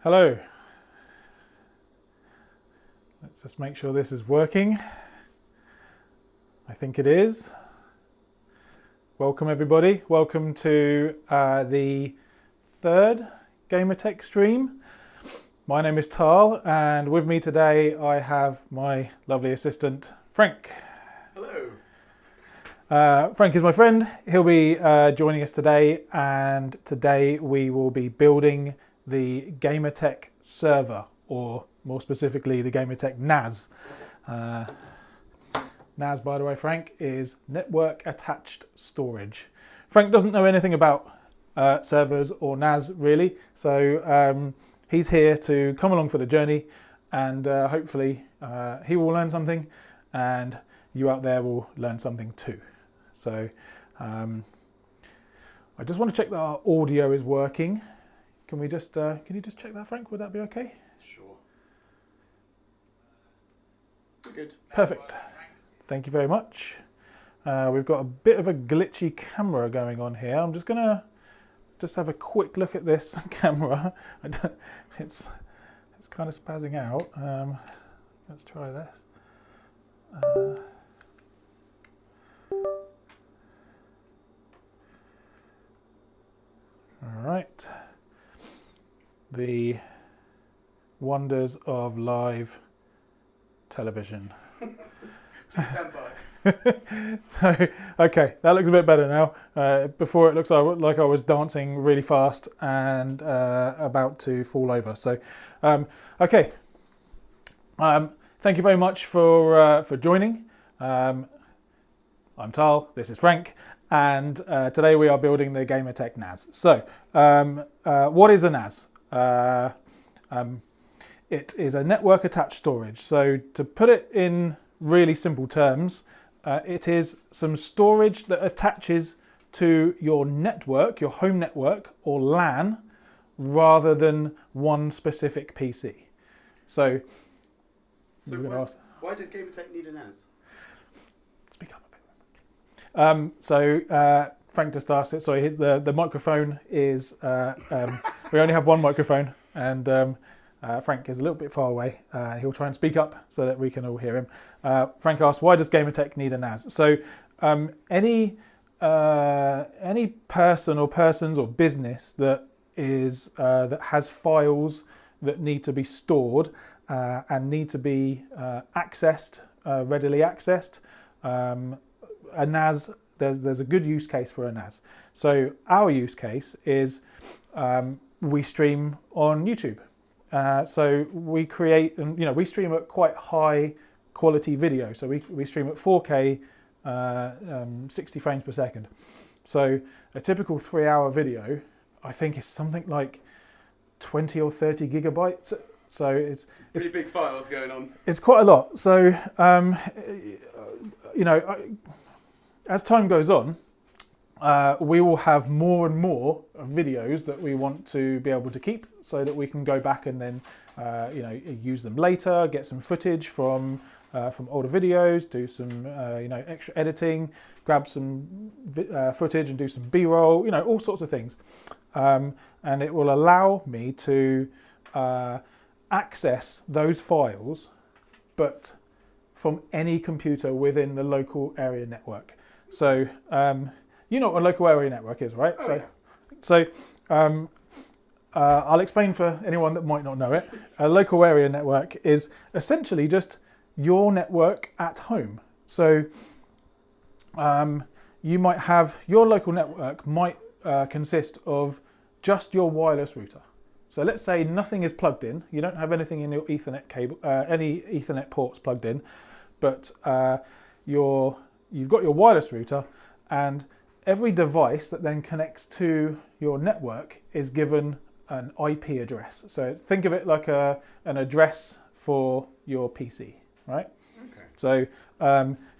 Hello. Let's just make sure this is working. I think it is. Welcome everybody. Welcome to the third Gamertech stream. My name is Tal, and with me today I have my lovely assistant Frank. Hello. Frank is my friend. He'll be joining us today, and today we will be building the Gamertech server, or more specifically the Gamertech NAS. NAS, by the way, Frank, is network attached storage. Frank doesn't know anything about servers or NAS really, so he's here to come along for the journey, and hopefully he will learn something and you out there will learn something too. So I just want to check that our audio is working. Can you just check that, Frank? Would that be okay? Sure. We're good. Perfect. Thank you very much. We've got a bit of a glitchy camera going on here. I'm just gonna have a quick look at this camera. It's kind of spazzing out. Let's try this. All right. The wonders of live television. Please stand by. So, okay, that looks a bit better now. Before it looks like I was dancing really fast and about to fall over. So, okay. Thank you very much for joining. I'm Tal, this is Frank, and today we are building the Gamertech NAS. So, what is a NAS? It is a network attached storage. So to put it in really simple terms, it is some storage that attaches to your network, your home network or LAN, rather than one specific PC. So why does Gamertech need a NAS? Speak up a bit. Frank just asked it. Sorry, the microphone is. We only have one microphone, and Frank is a little bit far away. He'll try and speak up so that we can all hear him. Frank asked, "Why does Gamertech need a NAS?" So, any person or persons or business that has files that need to be stored and need to be accessed, readily accessed, a NAS. There's a good use case for a NAS. So our use case is we stream on YouTube. So we create, and we stream at quite high quality video. So we stream at 4K, 60 frames per second. So a typical 3-hour video, I think, is something like 20 or 30 gigabytes. So it's pretty big files going on. It's quite a lot. So as time goes on, we will have more and more videos that we want to be able to keep, so that we can go back and then, use them later, get some footage from older videos, do some, extra editing, grab some footage and do some B-roll, all sorts of things, and it will allow me to access those files, but from any computer within the local area network. So you know what a local area network is, right? Oh, So I'll explain for anyone that might not know it. A local area network is essentially just your network at home. So you might have, your local network might consist of just your wireless router. So let's say nothing is plugged in. You don't have anything in your Ethernet cable, any Ethernet ports plugged in, but you've got your wireless router, and every device that then connects to your network is given an IP address. So think of it like an address for your PC, right? Okay. So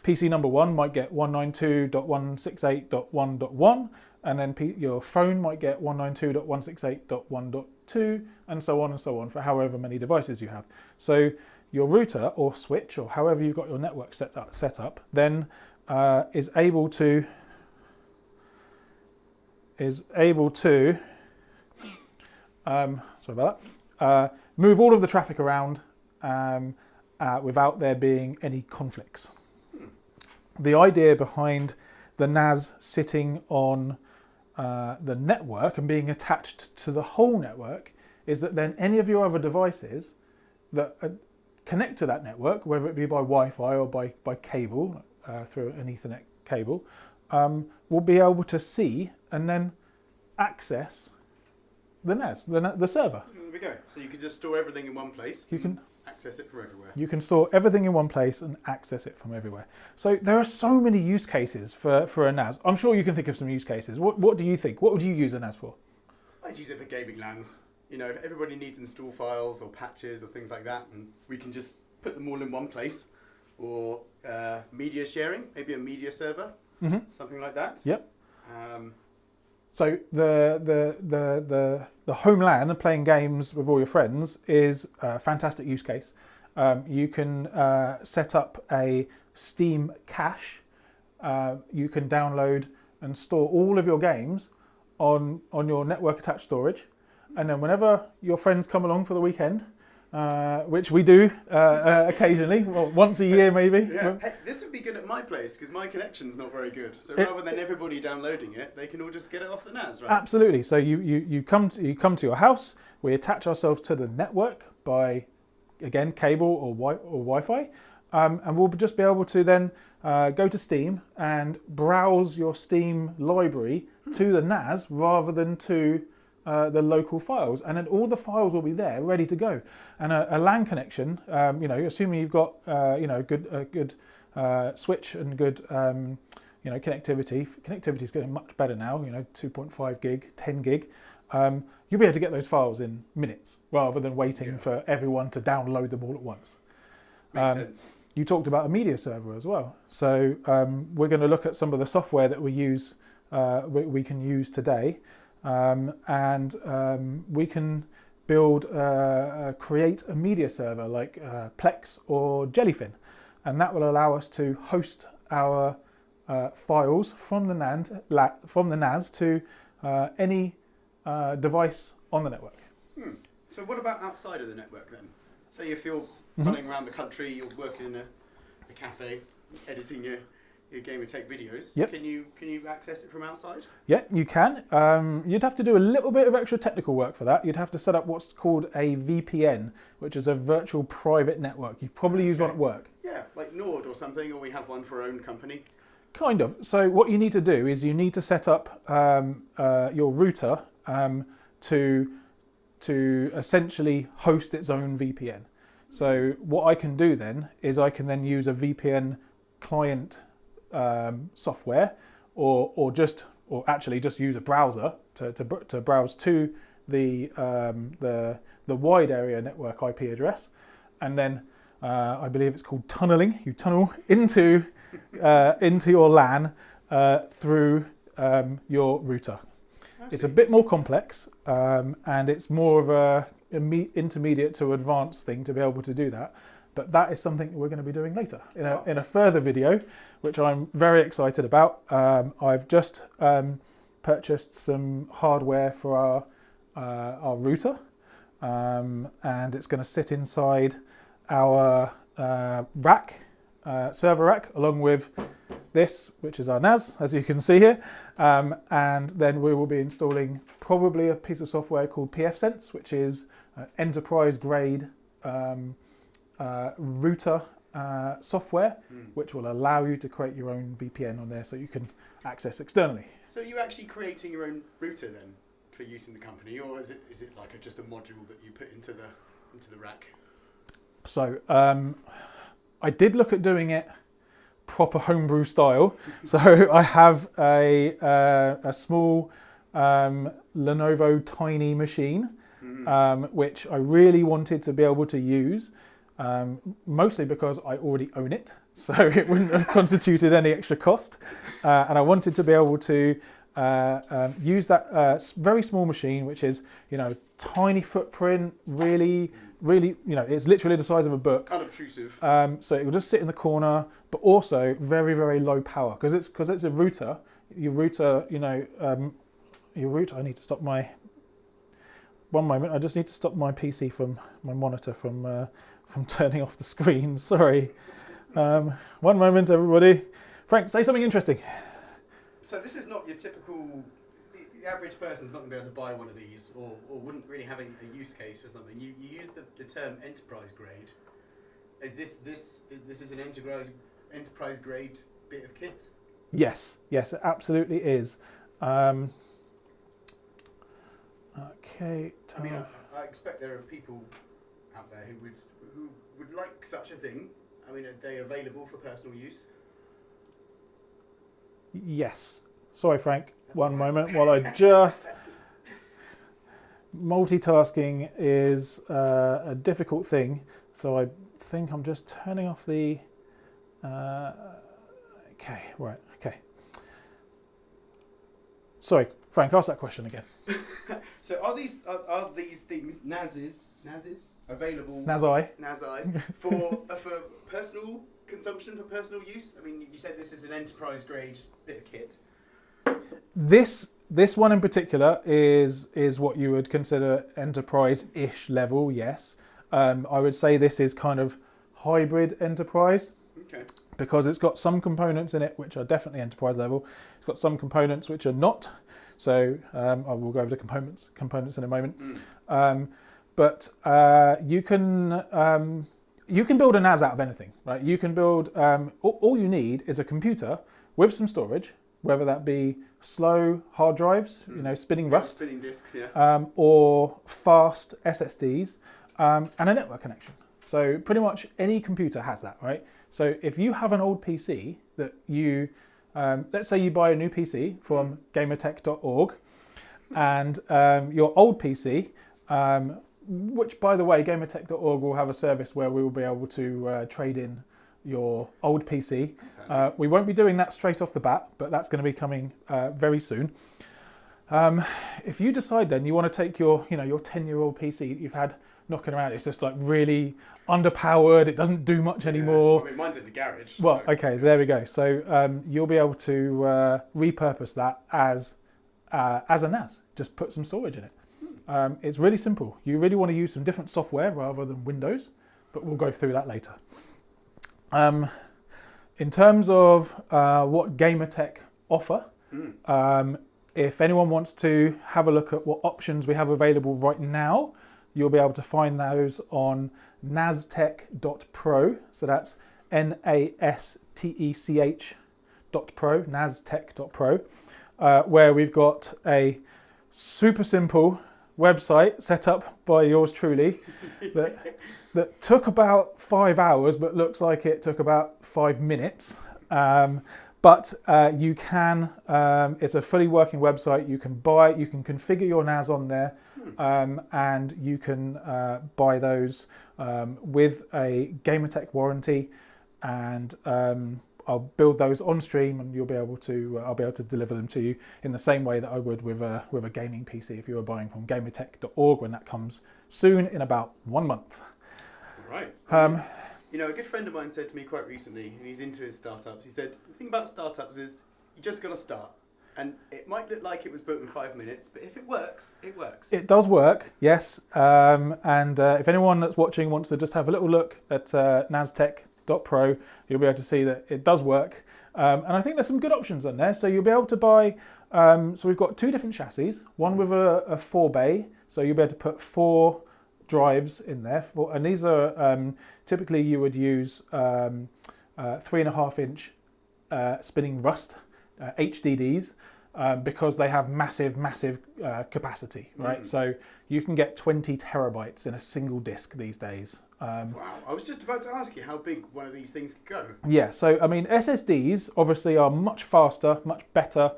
PC number 1 might get 192.168.1.1, and then your phone might get 192.168.1.2, and so on for however many devices you have. So your router or switch, or however you've got your network set up, then is able to sorry about move all of the traffic around without there being any conflicts. The idea behind the NAS sitting on the network and being attached to the whole network is that then any of your other devices that connect to that network, whether it be by Wi-Fi or by cable, through an Ethernet cable, will be able to see and then access the NAS, the server. There we go. So you can just store everything in one place. You can access it from everywhere. You can store everything in one place and access it from everywhere. So there are so many use cases for a NAS. I'm sure you can think of some use cases. What do you think? What would you use a NAS for? I'd use it for gaming LANs. You know, if everybody needs install files or patches or things like that, and we can just put them all in one place. Or media sharing, maybe a media server, something like that. Yep. So the home LAN and playing games with all your friends is a fantastic use case. You can set up a Steam cache. You can download and store all of your games on your network attached storage, and then whenever your friends come along for the weekend, which we do occasionally, well, once a year maybe. Yeah. Hey, this would be good at my place because my connection's not very good. So rather than everybody downloading it, they can all just get it off the NAS, right? Absolutely. So you come to your house. We attach ourselves to the network by, again, cable or Wi-Fi, and we'll just be able to then go to Steam and browse your Steam library to the NAS rather than to the local files, and then all the files will be there ready to go. And a LAN connection, assuming you've got good switch and good connectivity. Connectivity is getting much better now. 2.5 gig, 10 gig. You'll be able to get those files in minutes rather than waiting for everyone to download them all at once. Makes sense. You talked about a media server as well. So we're going to look at some of the software that we can use today. We can create a media server like Plex or Jellyfin, and that will allow us to host our files from the NAS to any device on the network. So what about outside of the network then? Say if you're running around the country, you're working in a cafe, editing your Gamertech videos. Yep. Can you access it from outside? Yeah, you can. You'd have to do a little bit of extra technical work for that. You'd have to set up what's called a VPN, which is a virtual private network. You've probably used one at work. Yeah, like Nord or something, or we have one for our own company. Kind of. So what you need to do is you need to set up your router to essentially host its own VPN. So what I can do then is I can then use a VPN client software, or actually just use a browser to browse to the wide area network IP address, and then I believe it's called tunneling. You tunnel into your LAN through your router. It's a bit more complex, and it's more of a intermediate to advanced thing to be able to do that. But that is something we're going to be doing later in a further video, which I'm very excited about. I've just purchased some hardware for our router, and it's going to sit inside our server rack, along with this, which is our NAS, as you can see here. And then we will be installing probably a piece of software called pfSense, which is enterprise grade router software, which will allow you to create your own VPN on there so you can access externally. So are you actually creating your own router then for use in the company, or is it like just a module that you put into the rack? So I did look at doing it proper homebrew style. So I have a small Lenovo Tiny machine, which I really wanted to be able to use. Mostly because I already own it, so it wouldn't have constituted any extra cost, and I wanted to be able to use that very small machine, which is tiny footprint, really, it's literally the size of a book. Unobtrusive. So it will just sit in the corner, but also very, very low power because it's a router. Your router, I need to stop my one moment. I just need to stop my PC my monitor from turning off the screen. Sorry. One moment, everybody. Frank, say something interesting. So this is not your typical. The average person's not going to be able to buy one of these, or wouldn't really have a use case for something. You use the term enterprise grade. Is this is an enterprise grade bit of kit? Yes, it absolutely is. Okay. I mean, I expect there are people out there who would like such a thing. I mean, are they available for personal use? Yes. Sorry, Frank. One moment while I just. Multitasking is a difficult thing, so I think I'm just turning off the. Okay, right. Okay. Sorry, Frank. Ask that question again. So are these things NASs available? NASi for personal consumption, for personal use? I mean, you said this is an enterprise grade bit of kit. This one in particular is what you would consider enterprise-ish level. Yes, I would say this is kind of hybrid enterprise. Okay. Because it's got some components in it which are definitely enterprise level. It's got some components which are not. So I will go over the components in a moment. But you can build a NAS out of anything, right? You can build. All you need is a computer with some storage, whether that be slow hard drives, spinning rust, spinning disks, yeah, or fast SSDs, and a network connection. So pretty much any computer has that, right? So if you have an old PC that you, let's say you buy a new PC from Gamertech.org, and your old PC, which by the way, Gamertech.org will have a service where we will be able to trade in your old PC. We won't be doing that straight off the bat, but that's going to be coming very soon. If you decide then you want to take your 10-year-old PC that you've had knocking around, it's just like really underpowered, it doesn't do much anymore. I mean, mine's in the garage. Well, so. Okay, there we go. So you'll be able to repurpose that as a NAS. Just put some storage in it. It's really simple. You really want to use some different software rather than Windows, but we'll go through that later. In terms of what Gamertech offer, if anyone wants to have a look at what options we have available right now, you'll be able to find those on nastech.pro. So that's NASTECH.pro, nastech.pro, where we've got a super simple website set up by yours truly that took about 5 hours, but looks like it took about 5 minutes. But you can, it's a fully working website. You can configure your NAS on there, and you can buy those with a Gamertech warranty, and I'll build those on stream, and I'll be able to deliver them to you in the same way that I would with a gaming PC if you were buying from Gamertech.org, when that comes soon in about 1 month. Right. A good friend of mine said to me quite recently, and he's into his startups, he said, the thing about startups is you just got to start. And it might look like it was built in 5 minutes, but if it works, it works. It does work, yes. If anyone that's watching wants to just have a little look at nastech.pro, you'll be able to see that it does work. And I think there's some good options on there. So you'll be able to buy, so we've got 2 different chassis, one with a 4 bay, so you'll be able to put 4 drives in there, and these are typically you would use 3.5-inch spinning rust HDDs because they have massive capacity, right? So you can get 20 terabytes in a single disk these days. Wow, I was just about to ask you how big one of these things could go. Yeah, so I mean SSDs obviously are much faster, much better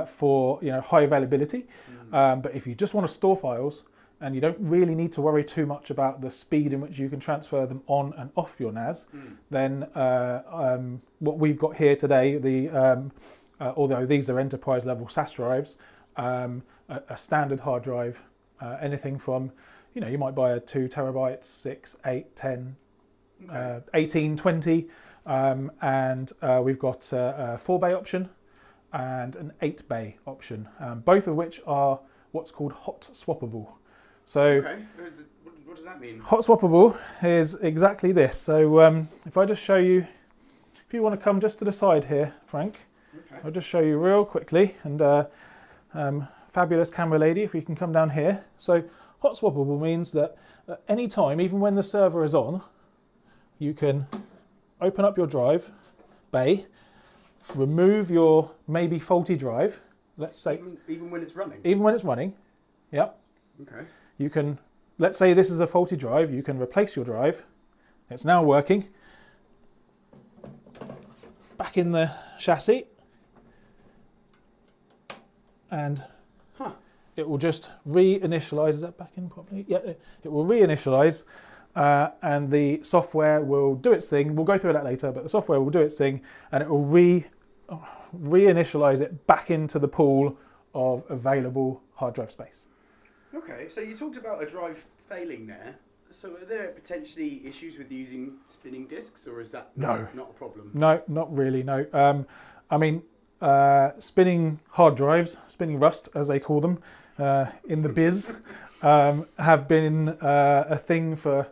for high availability, but if you just want to store files, and you don't really need to worry too much about the speed in which you can transfer them on and off your NAS, then what we've got here today, although these are enterprise level SAS drives, a standard hard drive, anything from, you might buy a 2 terabytes, 6, 8, 10, 18, 20, and we've got a 4 bay option and an 8 bay option, both of which are what's called hot swappable. So Okay. What does that mean? hot swappable is exactly this. So if I just show you, if you want to come just to the side here, Frank, Okay. I'll just show you real quickly. And fabulous camera lady, if you can come down here. So hot swappable means that at any time, even when the server is on, you can open up your drive bay, remove your maybe faulty drive. Let's say Even when it's running. even when it's running. Yep. Okay. You can, let's say this is a faulty drive, you can replace your drive. It's now working. Back in the chassis. And it will just reinitialize. Is that back in properly? Yeah, it will reinitialize and the software will do its thing. We'll go through that later, but the software will do its thing and it will reinitialize it back into the pool of available hard drive space. Okay, so you talked about a drive failing there. So are there potentially issues with using spinning disks, or is that not a problem? No, not really, no. I mean, spinning hard drives, spinning rust as they call them in the biz, have been a thing for,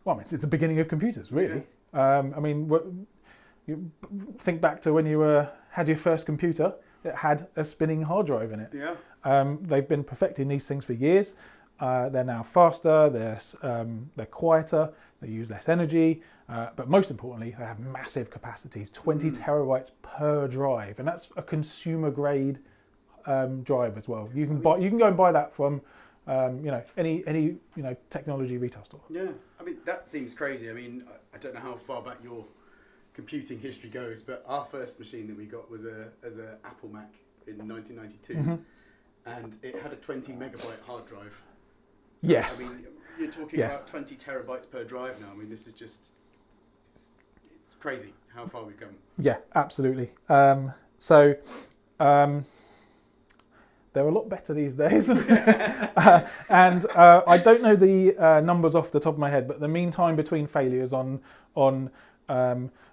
well, I mean, since the beginning of computers, really. Yeah. I mean, you think back to when you had your first computer, it had a spinning hard drive in it. Yeah. They've been perfecting these things for years. They're now faster, they're quieter, they use less energy, but most importantly, they have massive capacities, 20 terabytes per drive, and that's a consumer grade drive as well. You can go and buy that from any technology retail store. Yeah, I mean that seems crazy. I mean, I don't know how far back your computing history goes, but our first machine that we got was as an Apple Mac in 1992, and it had a 20 megabyte hard drive. So, yes. I mean, you're talking about 20 terabytes per drive now. I mean, this is just it's crazy how far we've come. Yeah, absolutely. They're a lot better these days. And I don't know the numbers off the top of my head, but the mean time between failures on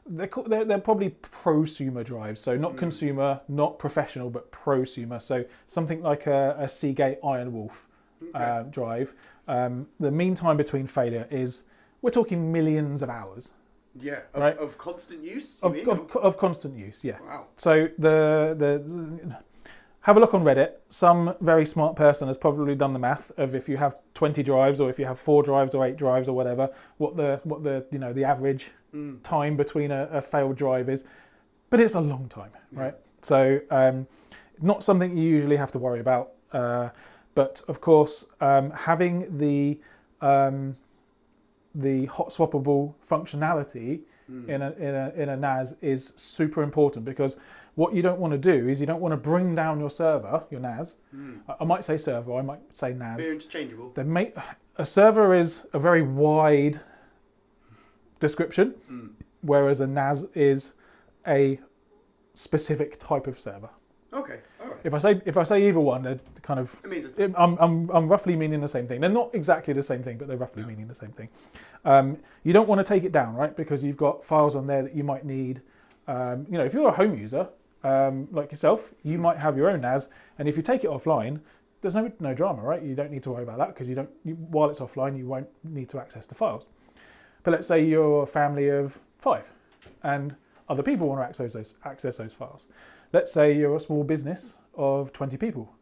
they're probably prosumer drives, so not consumer, not professional, but prosumer. So something like a Seagate Iron Wolf drive. The mean time between failure is, we're talking millions of hours. Yeah, right? Of constant use? Of constant use, yeah. Wow. So have a look on Reddit. Some very smart person has probably done the math of if you have 20 drives or if you have 4 drives or 8 drives or whatever, what the average time between a failed drive is. But it's a long time, right? So not something you usually have to worry about. But of course, having the hot swappable functionality in a NAS is super important, because what you don't want to do is you don't want to bring down your server, your NAS. I might say server, I might say NAS. They're interchangeable. A server is a very wide description, whereas a NAS is a specific type of server. Okay, all right. If I say either one, they're kind of. I'm roughly meaning the same thing. They're not exactly the same thing, but they're roughly meaning the same thing. You don't want to take it down, right? Because you've got files on there that you might need. If you're a home user like yourself, you might have your own NAS, and if you take it offline, there's no drama, right? You don't need to worry about that, because while it's offline, you won't need to access the files. But let's say you're a family of 5, and other people want to access those files. Let's say you're a small business of 20 people.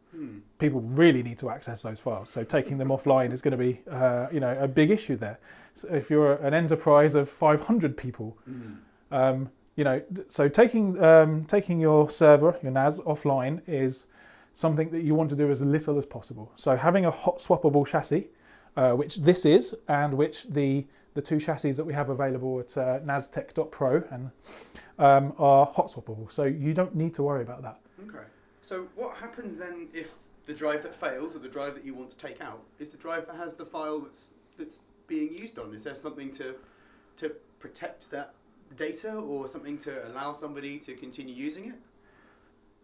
People really need to access those files. So taking them offline is going to be, a big issue there. So if you're an enterprise of 500 people, so taking your server, your NAS offline is something that you want to do as little as possible. So having a hot swappable chassis, which this is, and which the 2 chassis that we have available at NAStech.pro and are hot swappable. So you don't need to worry about that. Okay. So what happens then if the drive that fails, or the drive that you want to take out, is the drive that has the file that's being used on? Is there something to protect that data, or something to allow somebody to continue using it?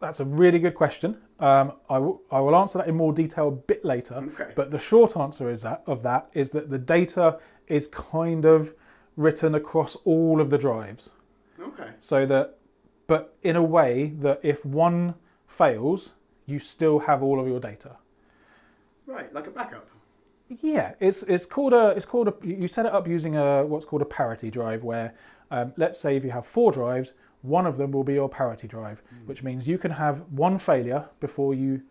That's a really good question. I will answer that in more detail a bit later. Okay. But the short answer is that the data is kind of written across all of the drives. Okay. But in a way that if one fails, you still have all of your data. Right, like a backup. Yeah, it's called you set it up using what's called a parity drive, where let's say if you have 4 drives, one of them will be your parity drive, which means you can have one failure before you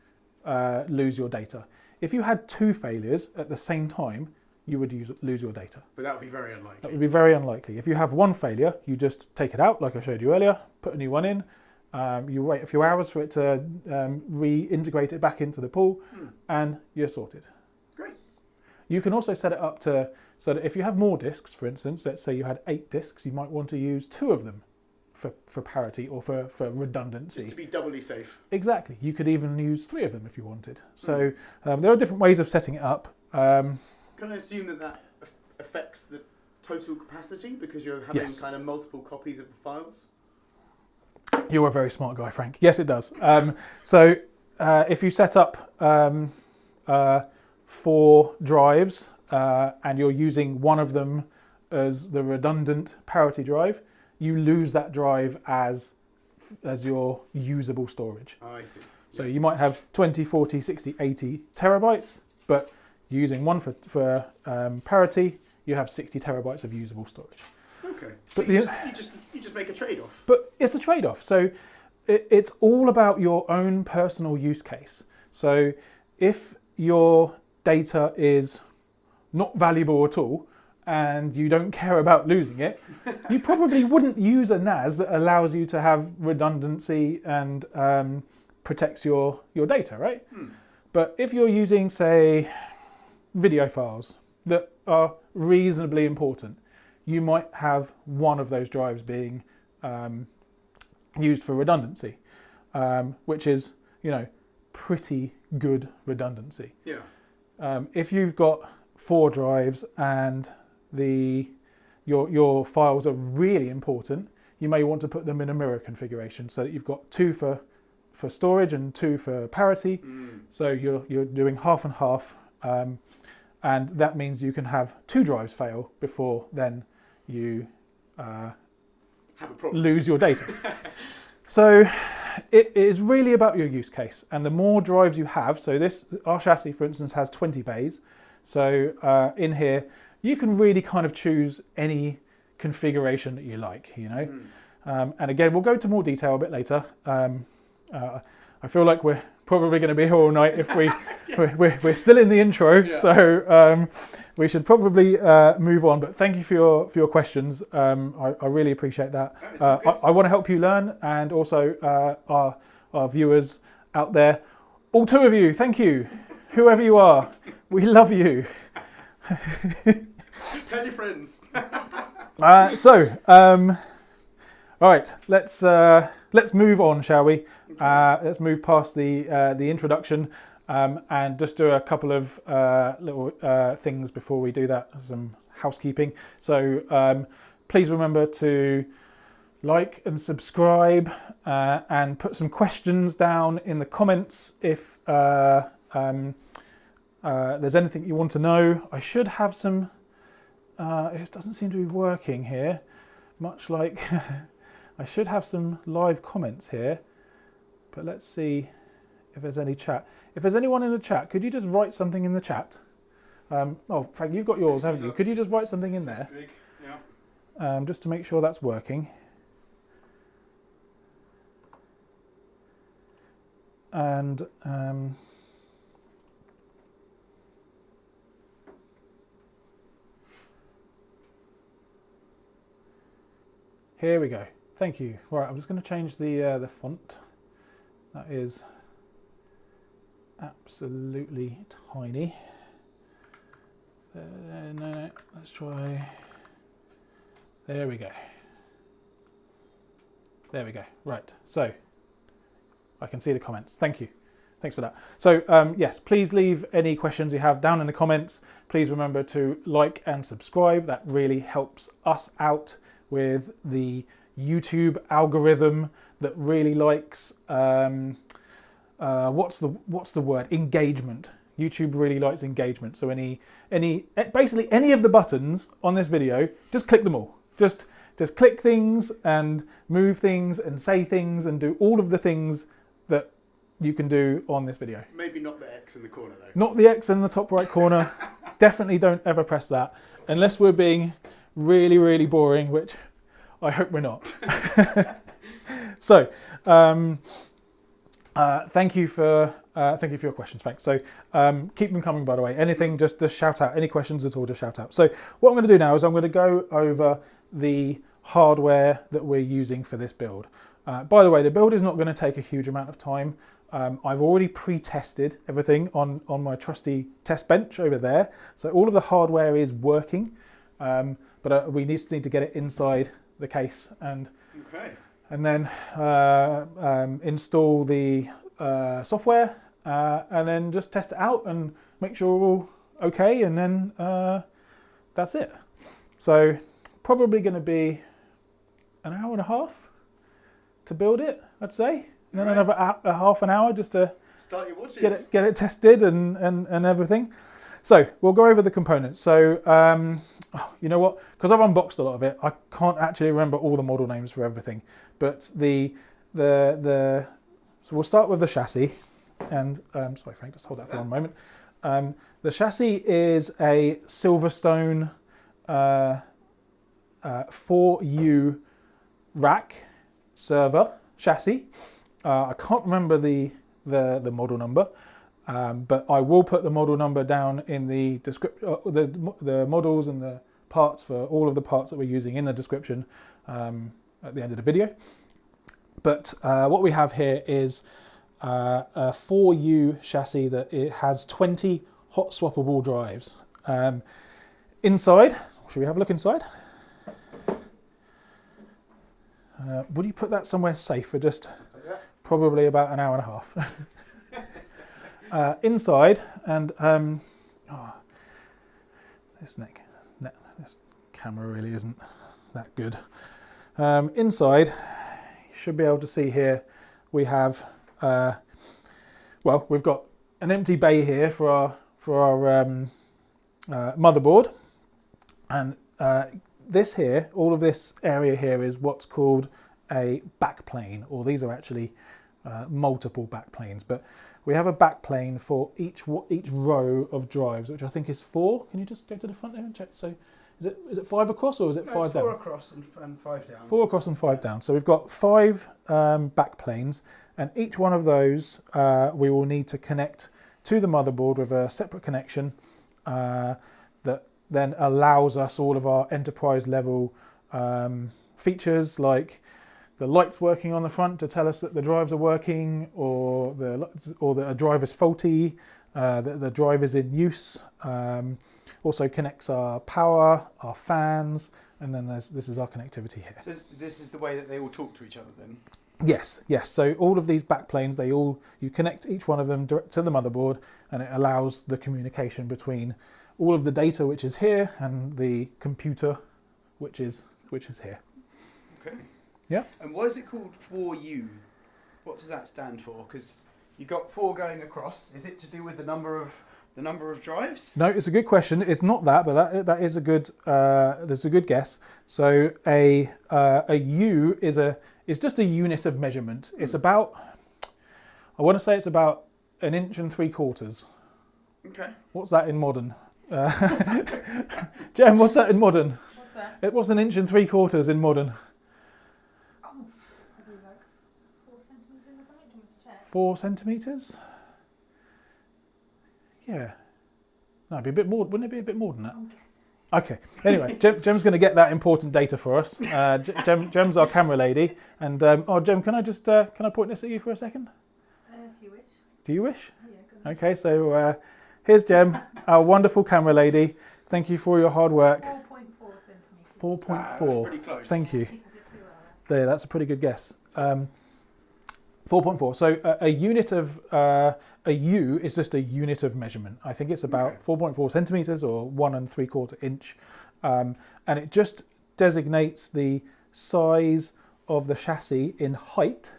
lose your data. If you had 2 failures at the same time, you would lose your data. But that would be very unlikely. That would be very unlikely. If you have one failure, you just take it out, like I showed you earlier, put a new one in, you wait a few hours for it to reintegrate it back into the pool, and you're sorted. Great. You can also set it up so that if you have more disks, for instance, let's say you had 8 disks, you might want to use 2 of them for parity or for redundancy. Just to be doubly safe. Exactly. You could even use 3 of them if you wanted. So there are different ways of setting it up. Can I assume that affects the total capacity because you're having kind of multiple copies of the files? You're a very smart guy, Frank. Yes, it does. So if you set up 4 drives and you're using one of them as the redundant parity drive, you lose that drive as your usable storage. Oh, I see. So you might have 20, 40, 60, 80 terabytes, but using one for parity, you have 60 terabytes of usable storage. Okay. But you just make a trade-off. But it's a trade-off. So it's all about your own personal use case. So if your data is not valuable at all and you don't care about losing it, you probably wouldn't use a NAS that allows you to have redundancy and protects your data, right? But if you're using, say, video files that are reasonably important, you might have one of those drives being used for redundancy, which is, pretty good redundancy. Yeah. If you've got 4 drives and your files are really important, you may want to put them in a mirror configuration so that you've got 2 for storage and 2 for parity. So you're doing half and half, and that means you can have 2 drives fail before then you have a problem. lose your data. So it is really about your use case, and the more drives you have, so our chassis, for instance, has 20 bays. So in here, you can really kind of choose any configuration that you like, And again, we'll go into more detail a bit later. I feel like we're probably going to be here all night if we're still in the intro, so we should probably move on. But thank you for your questions. I really appreciate that. I want to help you learn, and also our viewers out there, all 2 of you, thank you, whoever you are, we love you. Tell your friends. All right, let's move on, shall we? Let's move past the introduction and just do a couple of little things before we do that, some housekeeping. So please remember to like and subscribe and put some questions down in the comments if there's anything you want to know. I should have some, it doesn't seem to be working here, much like I should have some live comments here, but let's see if there's any chat. If there's anyone in the chat, could you just write something in the chat? Oh, Frank, you've got yours, haven't you? Could you just write something in there? Yeah. Just to make sure that's working. And here we go. Thank you. Right, I'm just going to change the font. That is absolutely tiny. No, let's try. There we go. There we go. Right, so I can see the comments. Thank you. Thanks for that. So yes, please leave any questions you have down in the comments. Please remember to like and subscribe. That really helps us out with the YouTube algorithm that really likes what's the word? Engagement. YouTube really likes engagement. So basically any of the buttons on this video, just click them all. Just click things and move things and say things and do all of the things that you can do on this video. Maybe not the X in the corner though. Not the X in the top right corner. Definitely don't ever press that unless we're being really, really boring, which I hope we're not. So, thank you for your questions. Thanks. So keep them coming, by the way. Anything, just shout out. Any questions at all, just shout out. So what I'm going to do now is I'm going to go over the hardware that we're using for this build. By the way, the build is not going to take a huge amount of time. I've already pre-tested everything on my trusty test bench over there. So all of the hardware is working, but we need to get it inside the case and then install the software and then just test it out and make sure we're all okay, and then that's it. So probably going to be an hour and a half to build it, I'd say, and then another half an hour just to start your watches, get it tested and everything. So we'll go over the components. So you know what? Because I've unboxed a lot of it, I can't actually remember all the model names for everything. But so we'll start with the chassis. And sorry, Frank, just hold that for one moment. The chassis is a Silverstone 4U rack server chassis. I can't remember the model number. But I will put the model number down in the description, the models and the parts for all of the parts that we're using in the description at the end of the video. But what we have here is a 4U chassis that it has 20 hot swappable drives. Inside, should we have a look inside? Would you put that somewhere safe for just probably about an hour and a half? Inside, and this camera really isn't that good. Inside, you should be able to see here, we have, well, we've got an empty bay here for our motherboard, and this here, all of this area here is what's called a backplane, or these are actually multiple backplanes, but we have a backplane for each row of drives, which I think is 4. Can you just go to the front there and check? So is it 5 across, or is it 5 down? 4 across and 5 down. 4 across and 5 down. So we've got 5 backplanes, and each one of those we will need to connect to the motherboard with a separate connection that then allows us all of our enterprise level features, like the lights working on the front to tell us that the drives are working, or that a drive is faulty, that the drive is in use. Also connects our power, our fans, and then this is our connectivity here. So this is the way that they all talk to each other then? Yes. So all of these backplanes, you connect each one of them direct to the motherboard, and it allows the communication between all of the data which is here and the computer which is here. Okay. Yeah. And why is it called 4U? What does that stand for? Because you've got 4 going across. Is it to do with the number of drives? No, it's a good question. It's not that, but that is a good that's a good guess. So a U is just a unit of measurement. It's about, I want to say it's about 1 3/4 inches. Okay. What's that in modern? Jem, what's that in modern? What's that? It was 1 3/4 inches in modern. 4 centimeters? Yeah. No, it'd be a bit more. Wouldn't it be a bit more than that? Okay. Anyway, Jem's going to get that important data for us. Jem's our camera lady, and oh, Jem, can I just can I point this at you for a second? If you wish. Do you wish? Yeah. Go on. Okay. So here's Jem, our wonderful camera lady. Thank you for your hard work. 4.4 centimeters. 4.4. Wow, that's pretty close. Thank you. There, that's a pretty good guess. 4.4. So a unit of a U is just a unit of measurement. I think it's about 4.4 centimeters or 1 3/4 inch, and it just designates the size of the chassis in height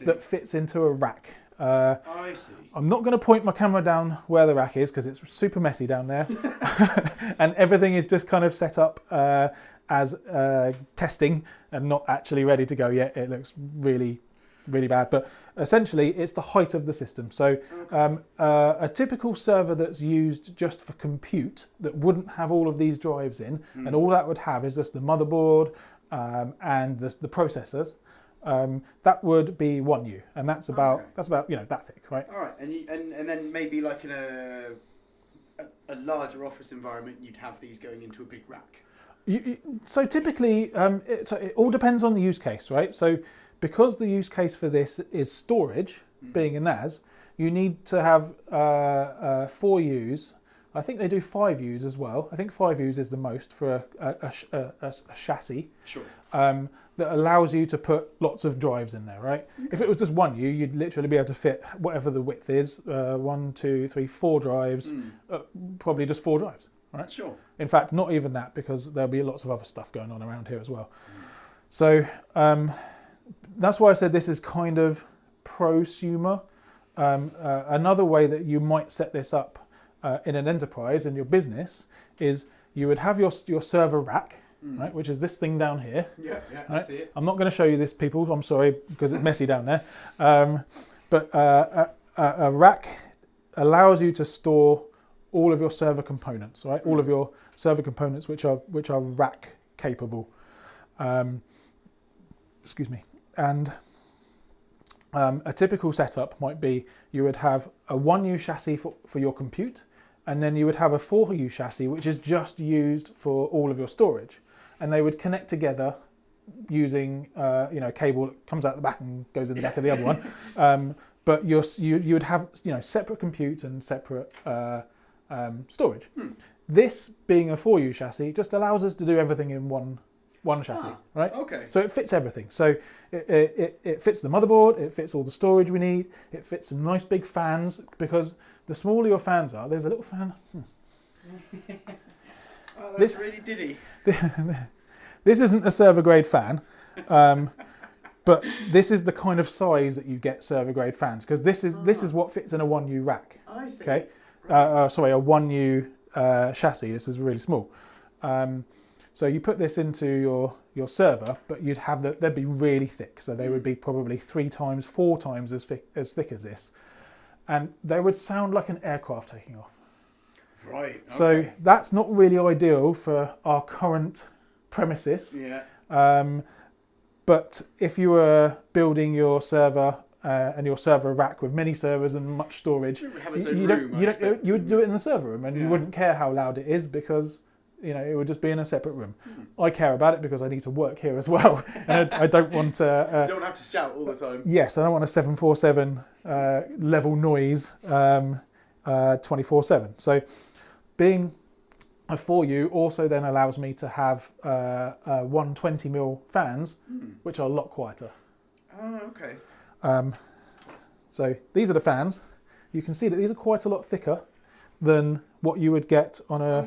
that fits into a rack. I see. I'm not going to point my camera down where the rack is because it's super messy down there, and everything is just kind of set up as testing and not actually ready to go yet. It looks really really bad. But essentially, it's the height of the system. So a typical server that's used just for compute that wouldn't have all of these drives in, and all that would have is just the motherboard and the processors. That would be 1U, and that's about that thick, right? All right, and then maybe like in a larger office environment, you'd have these going into a big rack. So typically, it all depends on the use case, right? So because the use case for this is storage, being a NAS, you need to have 4 U's. I think they do 5 U's as well. I think 5 U's is the most for a chassis. Sure. That allows you to put lots of drives in there, right? If it was just 1U, you'd literally be able to fit whatever the width is, 1, 2, 3, 4 drives, probably just 4 drives, right? Sure. In fact, not even that, because there'll be lots of other stuff going on around here as well. So that's why I said this is kind of prosumer. Another way that you might set this up in an enterprise, in your business, is you would have your server rack, right, which is this thing down here. Yeah, right? I see it. I'm not going to show you this, people. I'm sorry, because it's messy down there. But a rack allows you to store all of your server components, right? All of your server components which are rack capable. Excuse me. And a typical setup might be you would have a 1U chassis for your compute, and then you would have a 4U chassis which is just used for all of your storage. And they would connect together using a cable that comes out the back and goes in the back of the other one. But you would have separate compute and separate storage. This, being a 4U chassis, just allows us to do everything in one chassis, right? Okay. So it fits everything. So it fits the motherboard, it fits all the storage we need, it fits some nice big fans, because the smaller your fans are, there's a little fan. Oh, that's really diddy. This isn't a server grade fan, but this is the kind of size that you get server grade fans, because this is what fits in a 1U rack. I see. Okay, Right. sorry, a 1U chassis. This is really small. So you put this into your server, but they'd be really thick. So they would be probably 3 times, 4 times as thick as this, and they would sound like an aircraft taking off. Right. Okay. So that's not really ideal for our current premises. Yeah. But if you were building your server and your server rack with many servers and much storage, It would have its own you room, would do it in the server room, and Yeah. you wouldn't care how loud it is, because it would just be in a separate room. I care about it because I need to work here as well, and I don't want to. You don't have to shout all the time. Yes, I don't want a 747 level noise 24/7. So being a 4U also then allows me to have 120mm fans, which are a lot quieter. Oh, okay. So these are the fans. You can see that these are quite a lot thicker than what you would get on a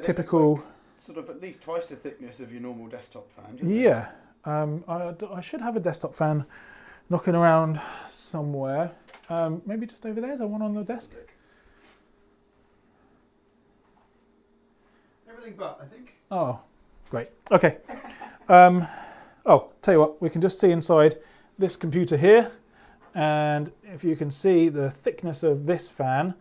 typical... Like sort of at least twice the thickness of your normal desktop fan. Yeah. I should have a desktop fan knocking around somewhere. Maybe just over there. Is there one on the desk? Everything but, I think. Oh, great. Okay. Tell you what, we can just see inside this computer here, and if you can see the thickness of this fan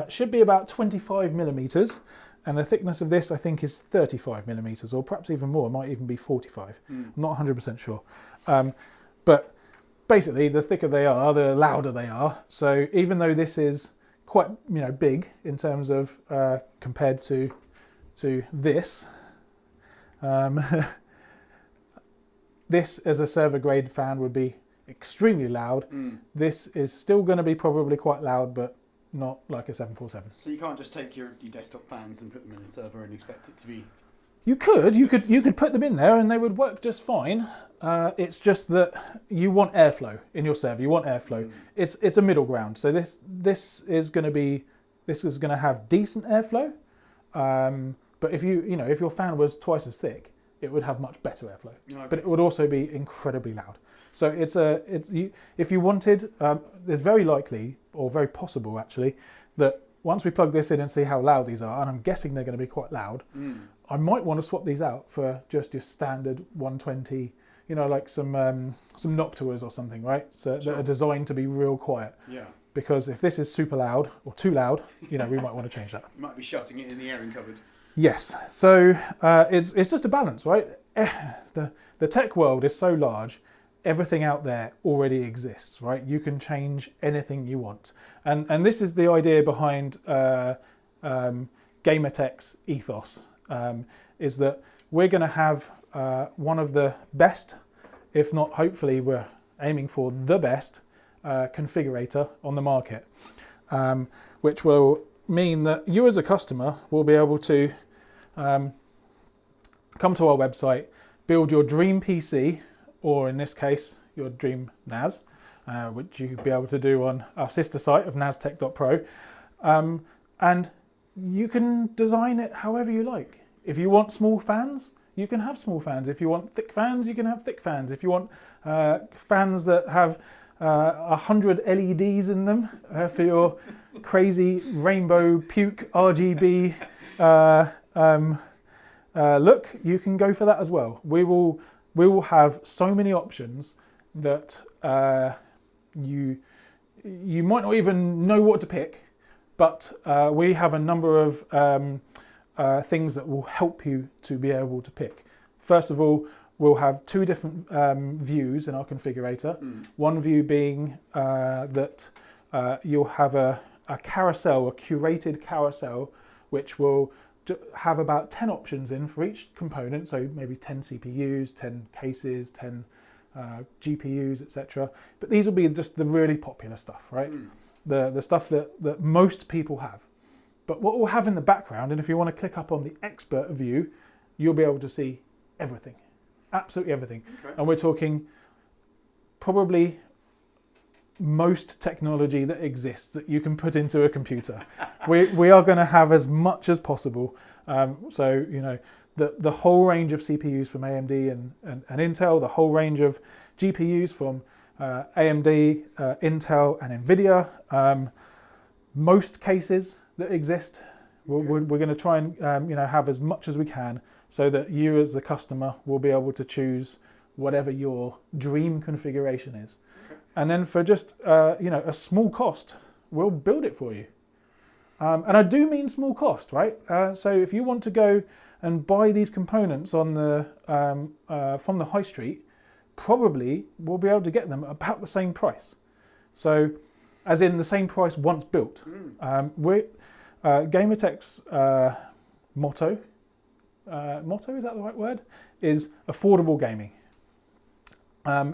should be about 25mm, and the thickness of this I think is 35mm, or perhaps even more. It might even be 45. I'm not 100% sure. But basically, the thicker they are, the louder they are. So even though this is quite big in terms of compared to this. This as a server grade fan would be extremely loud. This is still going to be probably quite loud, but not like a 747. So you can't just take your desktop fans and put them in a server and expect it to be... You could put them in there and they would work just fine. It's just that you want airflow in your server. You want airflow. It's a middle ground. So this is going to have decent airflow. But if if your fan was twice as thick, it would have much better airflow. Okay. But it would also be incredibly loud. So if you wanted, there's very likely, or very possible actually, that once we plug this in and see how loud these are, and I'm guessing they're going to be quite loud, I might want to swap these out for just your standard 120 like some Noctuas or something, right? So Sure. that are designed to be real quiet. Yeah. Because if this is super loud or too loud, we might want to change that. You might be shutting it in the airing cupboard. Yes. So it's just a balance, right? The tech world is so large. Everything out there already exists, right? You can change anything you want, and this is the idea behind Gamertech's ethos. Is that we're going to have one of the best, if not hopefully we're aiming for the best configurator on the market, which will mean that you as a customer will be able to come to our website, build your dream PC, or in this case, your dream NAS, which you'll be able to do on our sister site of nastech.pro, and you can design it however you like. If you want small fans, you can have small fans. If you want thick fans, you can have thick fans. If you want fans that have 100 LEDs in them for your crazy rainbow puke RGB look, you can go for that as well. We will have so many options that you might not even know what to pick, but we have a number of things that will help you to be able to pick. First of all, we'll have two different views in our configurator. One view being that you'll have a carousel, a curated carousel, which will have about 10 options in for each component. So maybe 10 CPUs, 10 cases, 10 GPUs, etc. But these will be just the really popular stuff, right? The stuff that most people have. But what we'll have in the background, and if you want to click up on the expert view, you'll be able to see everything. Absolutely everything. Okay. And we're talking probably most technology that exists that you can put into a computer. we are going to have as much as possible. So the whole range of CPUs from AMD and Intel, the whole range of GPUs from AMD, Intel and NVIDIA. Most cases that exist, we're going to try and have as much as we can, so that you as the customer will be able to choose whatever your dream configuration is. Okay. And then for just a small cost, we'll build it for you. And I do mean small cost, right? So if you want to go and buy these components on the from the high street, probably we'll be able to get them at about the same price. So as in the same price once built. Gamertech's motto, is that the right word? Is affordable gaming.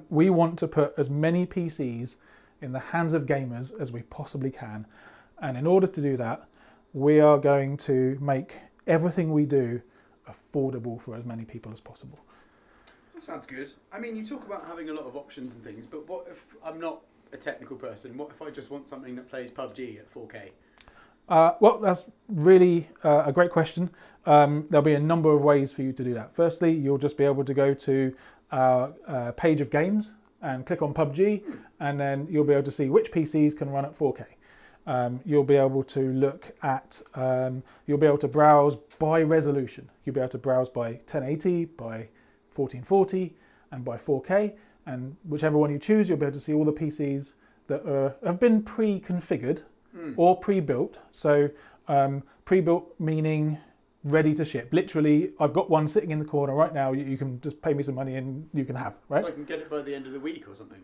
We want to put as many PCs in the hands of gamers as we possibly can. And in order to do that, we are going to make everything we do affordable for as many people as possible. That sounds good. I mean, you talk about having a lot of options and things, but what if I'm not a technical person? What if I just want something that plays PUBG at 4K? Well, that's really a great question. There'll be a number of ways for you to do that. Firstly, you'll just be able to go to our page of games and click on PUBG, and then you'll be able to see which PCs can run at 4K. You'll be able to look at, you'll be able to browse by resolution. You'll be able to browse by 1080, by 1440, and by 4K. And whichever one you choose, you'll be able to see all the PCs that have been pre-configured or pre-built. So pre-built meaning ready to ship. Literally, I've got one sitting in the corner right now. You can just pay me some money and you can have, right? So I can get it by the end of the week or something?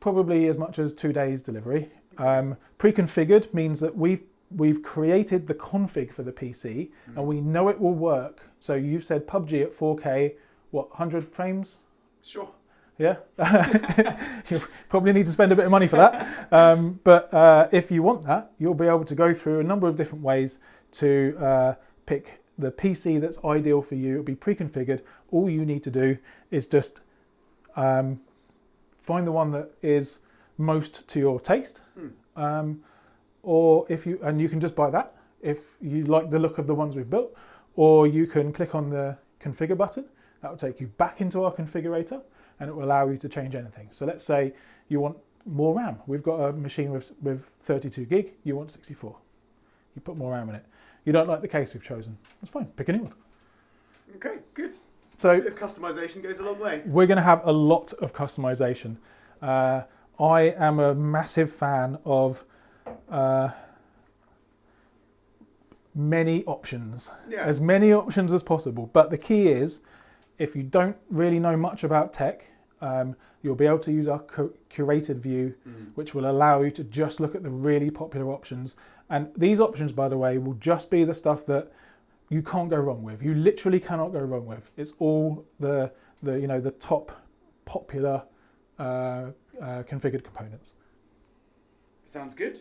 Probably as much as 2 days delivery. Pre-configured means that we've created the config for the PC and we know it will work. So you said PUBG at 4K, what, 100 frames? Sure. Yeah, you probably need to spend a bit of money for that. But if you want that, you'll be able to go through a number of different ways to pick the PC that's ideal for you. It'll be pre-configured. All you need to do is just find the one that is most to your taste, or you can just buy that if you like the look of the ones we've built, or you can click on the configure button. That will take you back into our configurator, and it will allow you to change anything. So let's say you want more RAM. We've got a machine with 32 gig, you want 64. You put more RAM in it. You don't like the case we've chosen. That's fine, pick a new one. Okay, good. So A bit of customization goes a long way. we're going to have a lot of customization. I am a massive fan of many options, Yeah. as many options as possible. But the key is, if you don't really know much about tech, you'll be able to use our curated view, which will allow you to just look at the really popular options. And these options, by the way, will just be the stuff that you can't go wrong with. You literally cannot go wrong with. It's all the top popular configured components. Sounds good.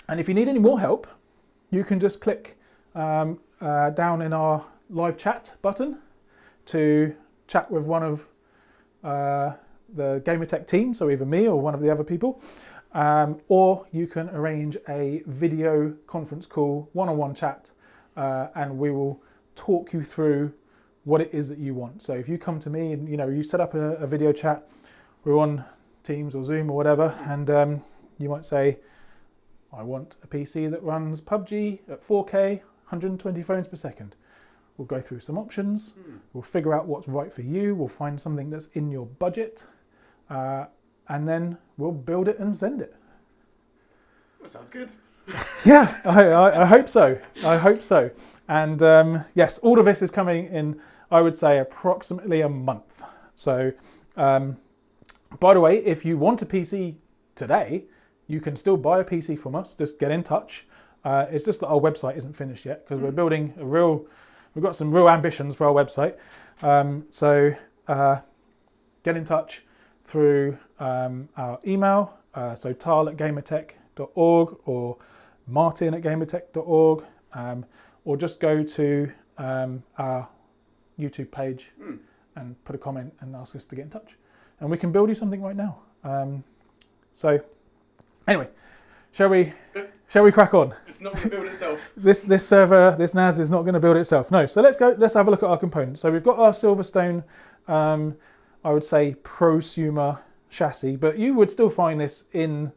And if you need any more help, you can just click down in our live chat button to chat with one of the Gamertech team, so either me or one of the other people, or you can arrange a video conference call, one-on-one chat, and we will talk you through what it is that you want. So if you come to me and you set up a video chat, we're on Teams or Zoom or whatever, and you might say, I want a PC that runs PUBG at 4K, 120 frames per second. We'll go through some options, we'll figure out what's right for you, we'll find something that's in your budget, and then we'll build it and send it. That sounds good. Yeah, I hope so. I hope so. And yes, all of this is coming in, I would say, approximately a month. So, by the way, if you want a PC today, you can still buy a PC from us. Just get in touch. It's just that our website isn't finished yet because we're building we've got some real ambitions for our website. So get in touch through our email, so tal@gamertech.org or martin@gamertech.org, or just go to our YouTube page and put a comment and ask us to get in touch. And we can build you something right now. So anyway, shall we crack on? It's not going to build itself. This server, this NAS is not going to build itself. No, so let's have a look at our components. So we've got our Silverstone, I would say prosumer chassis, but you would still find this in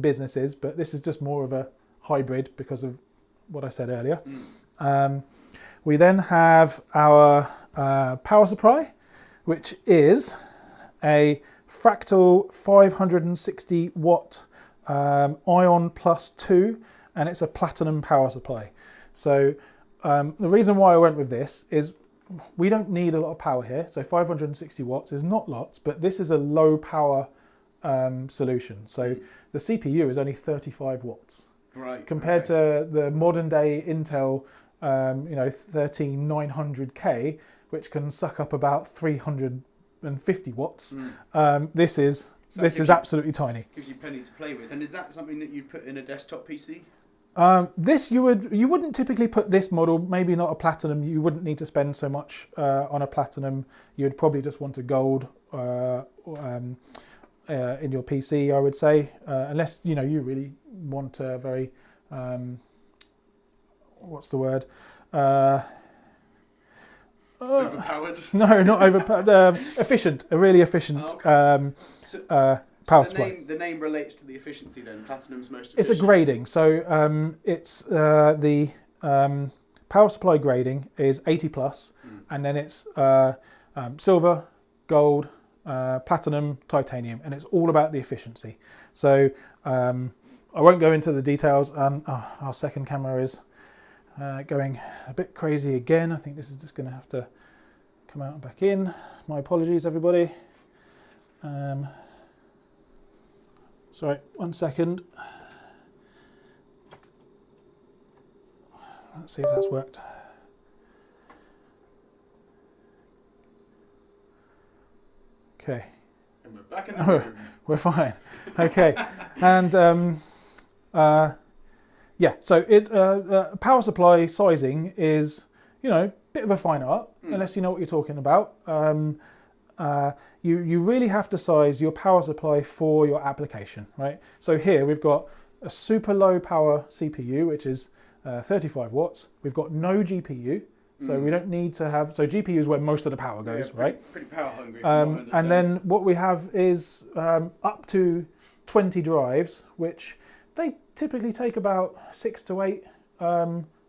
businesses, but this is just more of a hybrid because of what I said earlier. We then have our power supply, which is a Fractal 560 watt Ion Plus 2, and it's a platinum power supply. So the reason why I went with this is we don't need a lot of power here. So 560 watts is not lots, but this is a low power solution. So the CPU is only 35 watts. Right. Compared to the modern day Intel 13900K, which can suck up about 350 watts. This is absolutely tiny. Gives you plenty to play with. And is that something that you'd put in a desktop PC? This you wouldn't typically put this model, maybe not a platinum. You wouldn't need to spend so much on a platinum. You'd probably just want a gold in your PC, I would say, unless you really want a very what's the word? Overpowered? No, not overpowered. Efficient, a really efficient power supply. The name relates to the efficiency then. Platinum's most efficient. It's a grading, so it's the power supply grading is 80 plus, and then it's silver, gold, platinum, titanium, and it's all about the efficiency. So I won't go into the details. Our second camera is going a bit crazy again. I think this is just going to have to come out and back in. My apologies, everybody. Sorry, 1 second. Let's see if that's worked. Okay. And we're back in the room. We're fine. Okay. And yeah, so it's power supply sizing is, bit of a fine art, unless you know what you're talking about. You really have to size your power supply for your application, right? So here we've got a super low power CPU, which is 35 watts. We've got no GPU, so we don't need to have, so GPU is where most of the power goes, right? Pretty power hungry. And then what we have is up to 20 drives, which they typically take about 6 to 8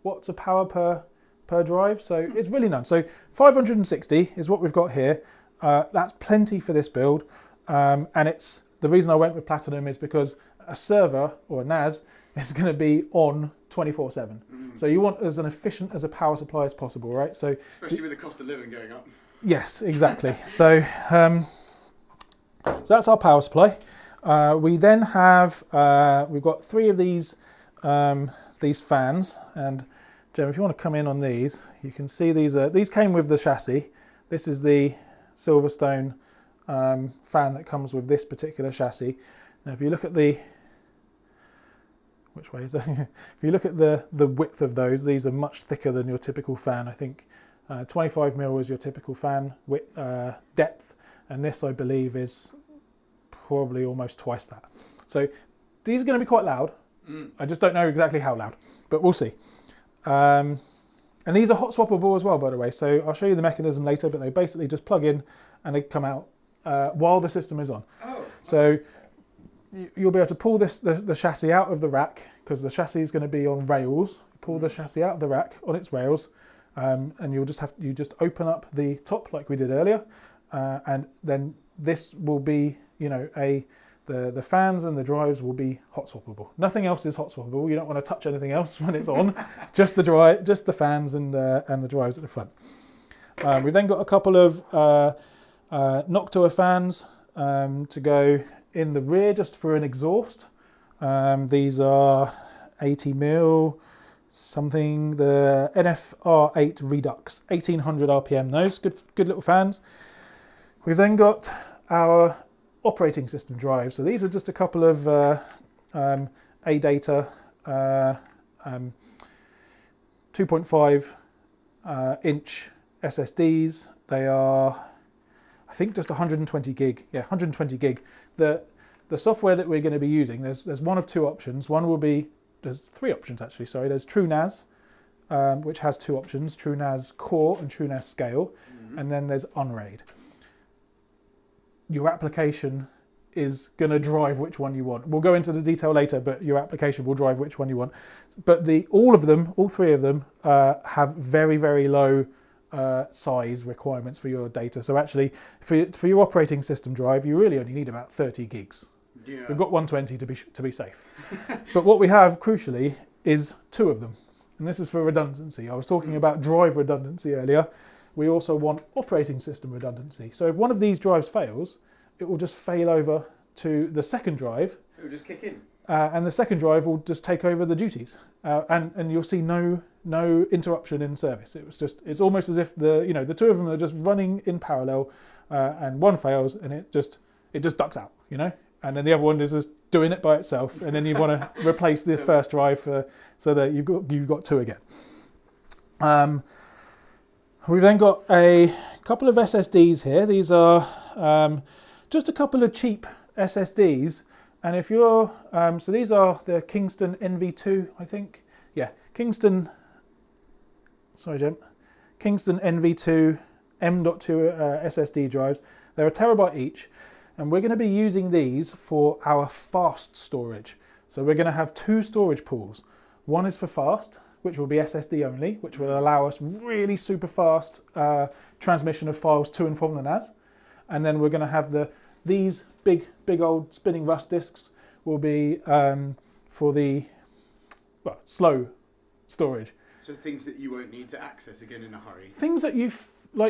watts of power per per drive, so it's really none. So 560 is what we've got here. That's plenty for this build, and it's the reason I went with Platinum is because a server or a NAS is going to be on 24/7. So you want as an efficient as a power supply as possible, right? So especially with the cost of living going up. yes, exactly. So so that's our power supply. We then have we've got 3 of these fans, and Jem, if you want to come in on these, you can see these came with the chassis. This is the Silverstone fan that comes with this particular chassis. Now, if you look at which way is that? If you look at the width of those, these are much thicker than your typical fan. I think 25mm is your typical fan width, depth, and this I believe is probably almost twice that. So these are going to be quite loud. I just don't know exactly how loud, but we'll see. And these are hot swappable as well, by the way. So I'll show you the mechanism later, but they basically just plug in and they come out while the system is on. Oh. So you'll be able to pull the chassis out of the rack, because the chassis is going to be on rails. Pull the chassis out of the rack on its rails, and you just open up the top like we did earlier, and then this will be, you know, the fans and the drives will be hot swappable. Nothing else is hot swappable. You don't want to touch anything else when it's on. just the fans and the drives at the front. We've then got a couple of Noctua fans to go in the rear just for an exhaust. These are 80mm something, the NFR8 Redux, 1800 RPM, those good little fans. We've then got our operating system drives. So these are just a couple of ADATA 2.5 inch SSDs. They are, I think, just 120 gig. Yeah, 120 gig. The software that we're going to be using, there's one of 2 options. One will be, there's 3 options actually, sorry. There's TrueNAS, which has 2 options, TrueNAS Core and TrueNAS Scale, and then there's Unraid. Your application is going to drive which one you want. We'll go into the detail later, but your application will drive which one you want. But all 3 of them have very, very low size requirements for your data. So actually, for your operating system drive, you really only need about 30 gigs. Yeah. We've got 120 to be safe. But what we have, crucially, is 2 of them. And this is for redundancy. I was talking about drive redundancy earlier. We also want operating system redundancy. So if one of these drives fails, it will just fail over to the second drive. It will just kick in. And the second drive will just take over the duties. And you'll see no interruption in service. It's almost as if the 2 of them are just running in parallel, and one fails and it just ducks out, you know? And then the other one is just doing it by itself, and then you want to replace the first drive so that you've got 2 again. We've then got a couple of SSDs here. These are just a couple of cheap SSDs, and if you're so these are the Kingston NV2, I think. Yeah, Kingston NV2 M.2 SSD drives. They're a terabyte each. And we're going to be using these for our fast storage. So we're going to have 2 storage pools. One is for fast, which will be SSD only, which will allow us really super fast transmission of files to and from the NAS. And then we're going to have these big old spinning rust disks will be for the slow storage. So things that you won't need to access again in a hurry. Things that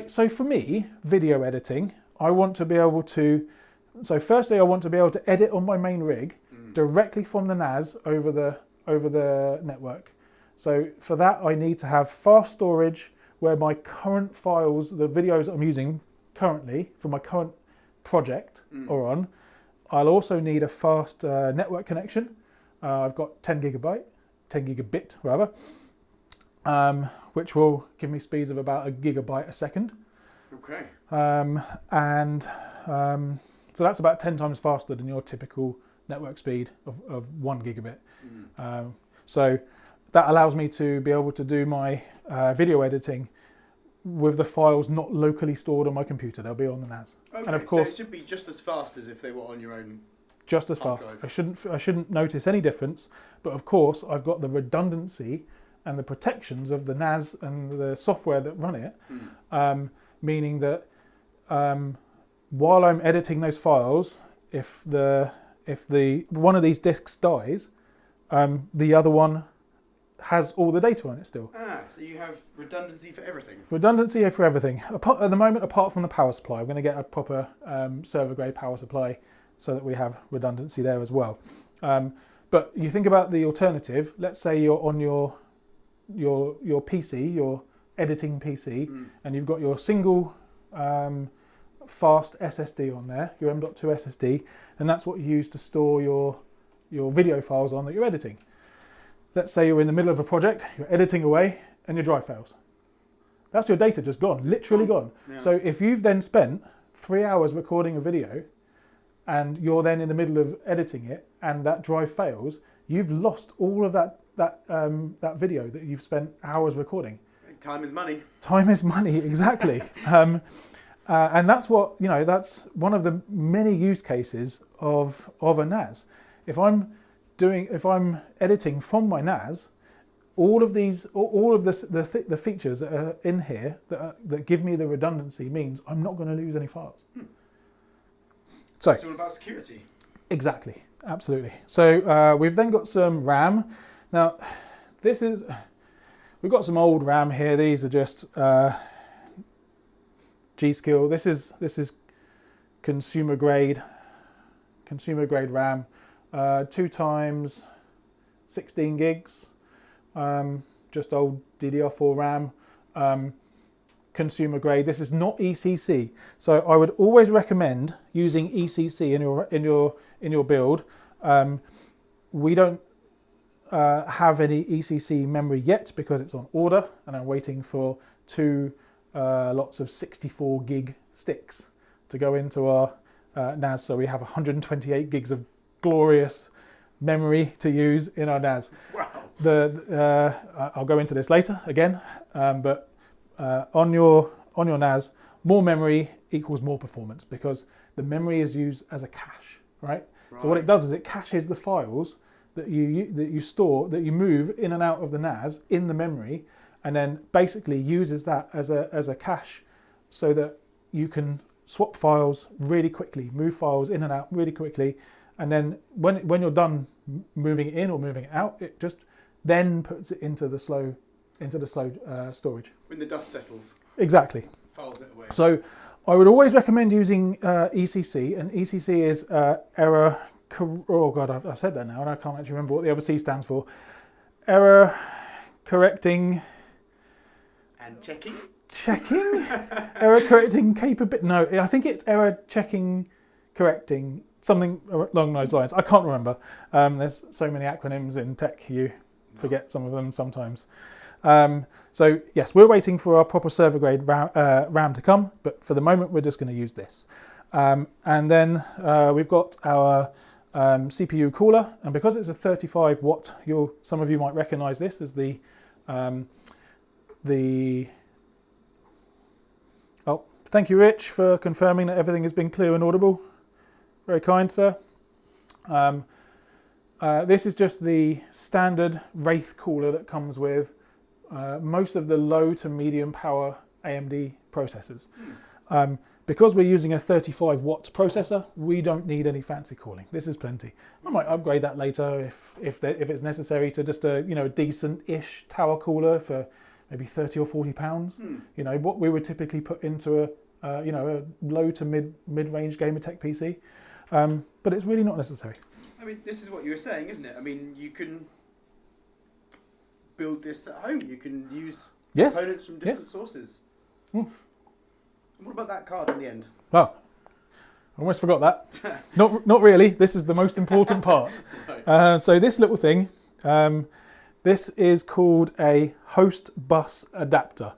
so for me, video editing, I want to be able to. So firstly, I want to be able to edit on my main rig directly from the NAS over the network. So for that, I need to have fast storage where my current files, the videos that I'm using currently for my current project are on. I'll also need a fast network connection. I've got 10 gigabit rather, which will give me speeds of about 1 gigabyte a second. Okay. So that's about 10 times faster than your typical network speed of 1 gigabit. So that allows me to be able to do my video editing with the files not locally stored on my computer. They'll be on the NAS. Okay, and of course, so it should be just as fast as if they were on your own. Just as fast. I shouldn't notice any difference. But of course, I've got the redundancy and the protections of the NAS and the software that run it, meaning that while I'm editing those files, if the one of these disks dies, the other one has all the data on it still. So you have redundancy for everything. Redundancy for everything. At the moment, apart from the power supply, I'm going to get a proper server grade power supply so that we have redundancy there as well. But you think about the alternative. Let's say you're on your PC, your editing PC, and you've got your single fast SSD on there, your M.2 SSD, and that's what you use to store your video files on that you're editing. Let's say you're in the middle of a project, you're editing away, and your drive fails. That's your data just gone, literally gone. Yeah. So if you've then spent 3 hours recording a video, and you're then in the middle of editing it, and that drive fails, you've lost all of that video that you've spent hours recording. Time is money. Time is money, exactly. And that's what, that's one of the many use cases of a NAS. If I'm editing from my NAS, all of the features that are in here that give me the redundancy means I'm not going to lose any files. So it's all about security. Exactly, absolutely. So we've then got some RAM. Now, we've got some old RAM here. These are just G.Skill. This is consumer grade RAM. 2 times 16 gigs. Just old DDR4 RAM. Consumer grade. This is not ECC, so I would always recommend using ECC in your build. We don't have any ECC memory yet because it's on order, and I'm waiting for 2 lots of 64 gig sticks to go into our NAS, so we have 128 gigs of glorious memory to use in our NAS. Wow. I'll go into this later again, but on your NAS, more memory equals more performance because the memory is used as a cache, right? So what it does is it caches the files that you store, that you move in and out of the NAS in the memory, and then basically uses that as a cache so that you can swap files really quickly, move files in and out really quickly, and then when you're done moving it in or moving it out, it just then puts it into the slow storage. When the dust settles. Exactly. Files it away. So I would always recommend using ECC, and ECC is error. Oh God, I've said that now, and I can't actually remember what the other C stands for. Error correcting. And checking. Checking. Error correcting capability. No, I think it's error checking, correcting. Something along those lines. I can't remember. There's so many acronyms in tech, you forget some of them sometimes. So yes, we're waiting for our proper server grade RAM to come, but for the moment we're just going to use this. And then we've got our CPU cooler, and because it's a 35 watt, some of you might recognize this as the oh, thank you Rich for confirming that everything has been clear and audible. Very kind, sir. This is just the standard Wraith cooler that comes with most of the low to medium power AMD processors. Because we're using a 35 watt processor, we don't need any fancy cooling. This is plenty. I might upgrade that later if it's necessary to just a decent-ish tower cooler for maybe 30 or 40 pounds. What we would typically put into a low to mid-range Gamertech PC. But it's really not necessary. I mean, this is what you were saying, isn't it? I mean, you can build this at home. You can use components from different sources. And what about that card in the end? Oh, I almost forgot that. Not really. This is the most important part. Right. So this little thing, this is called a host bus adapter.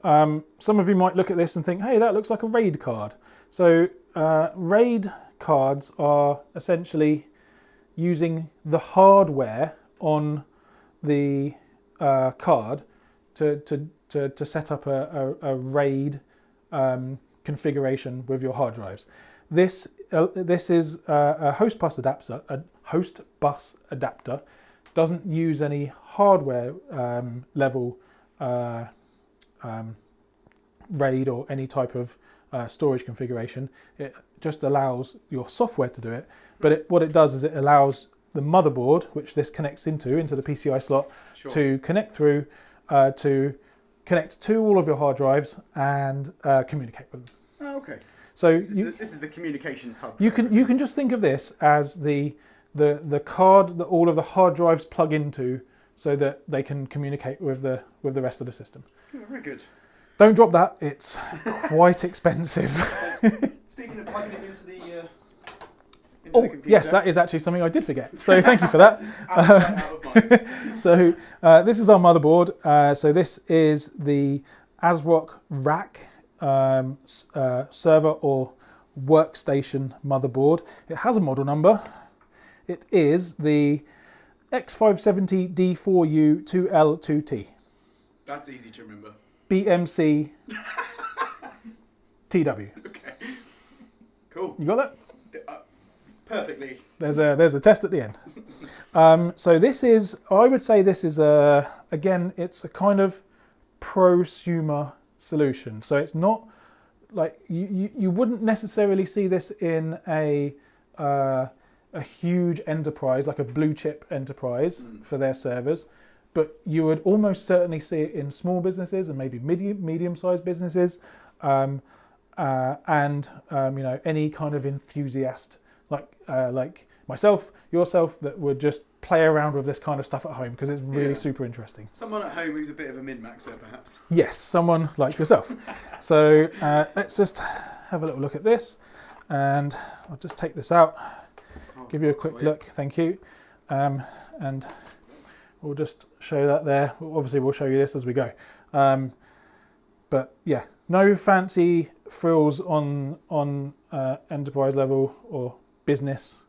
Some of you might look at this and think, hey, that looks like a RAID card. So RAID cards are essentially using the hardware on the card to set up a RAID configuration with your hard drives. This is a host bus adapter. doesn't use any hardware level RAID or any type of storage configuration. It just allows your software to do it. But what it does is it allows the motherboard, which this connects into the PCI slot, to connect through, to connect to all of your hard drives and communicate with them. Oh, okay. So this is the communications hub. You can just think of this as the card that all of the hard drives plug into, so that they can communicate with the rest of the system. Oh, very good. Don't drop that; it's quite expensive. Speaking of plugging it into the computer. Yes, that is actually something I did forget. So thank you for that. Out of mind. So this is our motherboard. So this is the ASRock rack server or workstation motherboard. It has a model number. It is the X570D4U2L2T. That's easy to remember. BMC TW. Okay. Cool. You got that? Perfectly. There's a test at the end. So this is, I would say this is again, it's a kind of prosumer solution. So it's not like you wouldn't necessarily see this in a huge enterprise, like a blue chip enterprise for their servers, but you would almost certainly see it in small businesses and maybe medium-sized businesses, and any kind of enthusiast like myself, yourself, that would just play around with this kind of stuff at home, because it's really super interesting. Someone at home who's a bit of a min-maxer, perhaps. Yes, someone like yourself. So let's just have a little look at this, and I'll just take this out, give you a quick look. Thank you, and we'll just show that there. Obviously, we'll show you this as we go. But yeah, no fancy frills on enterprise level or business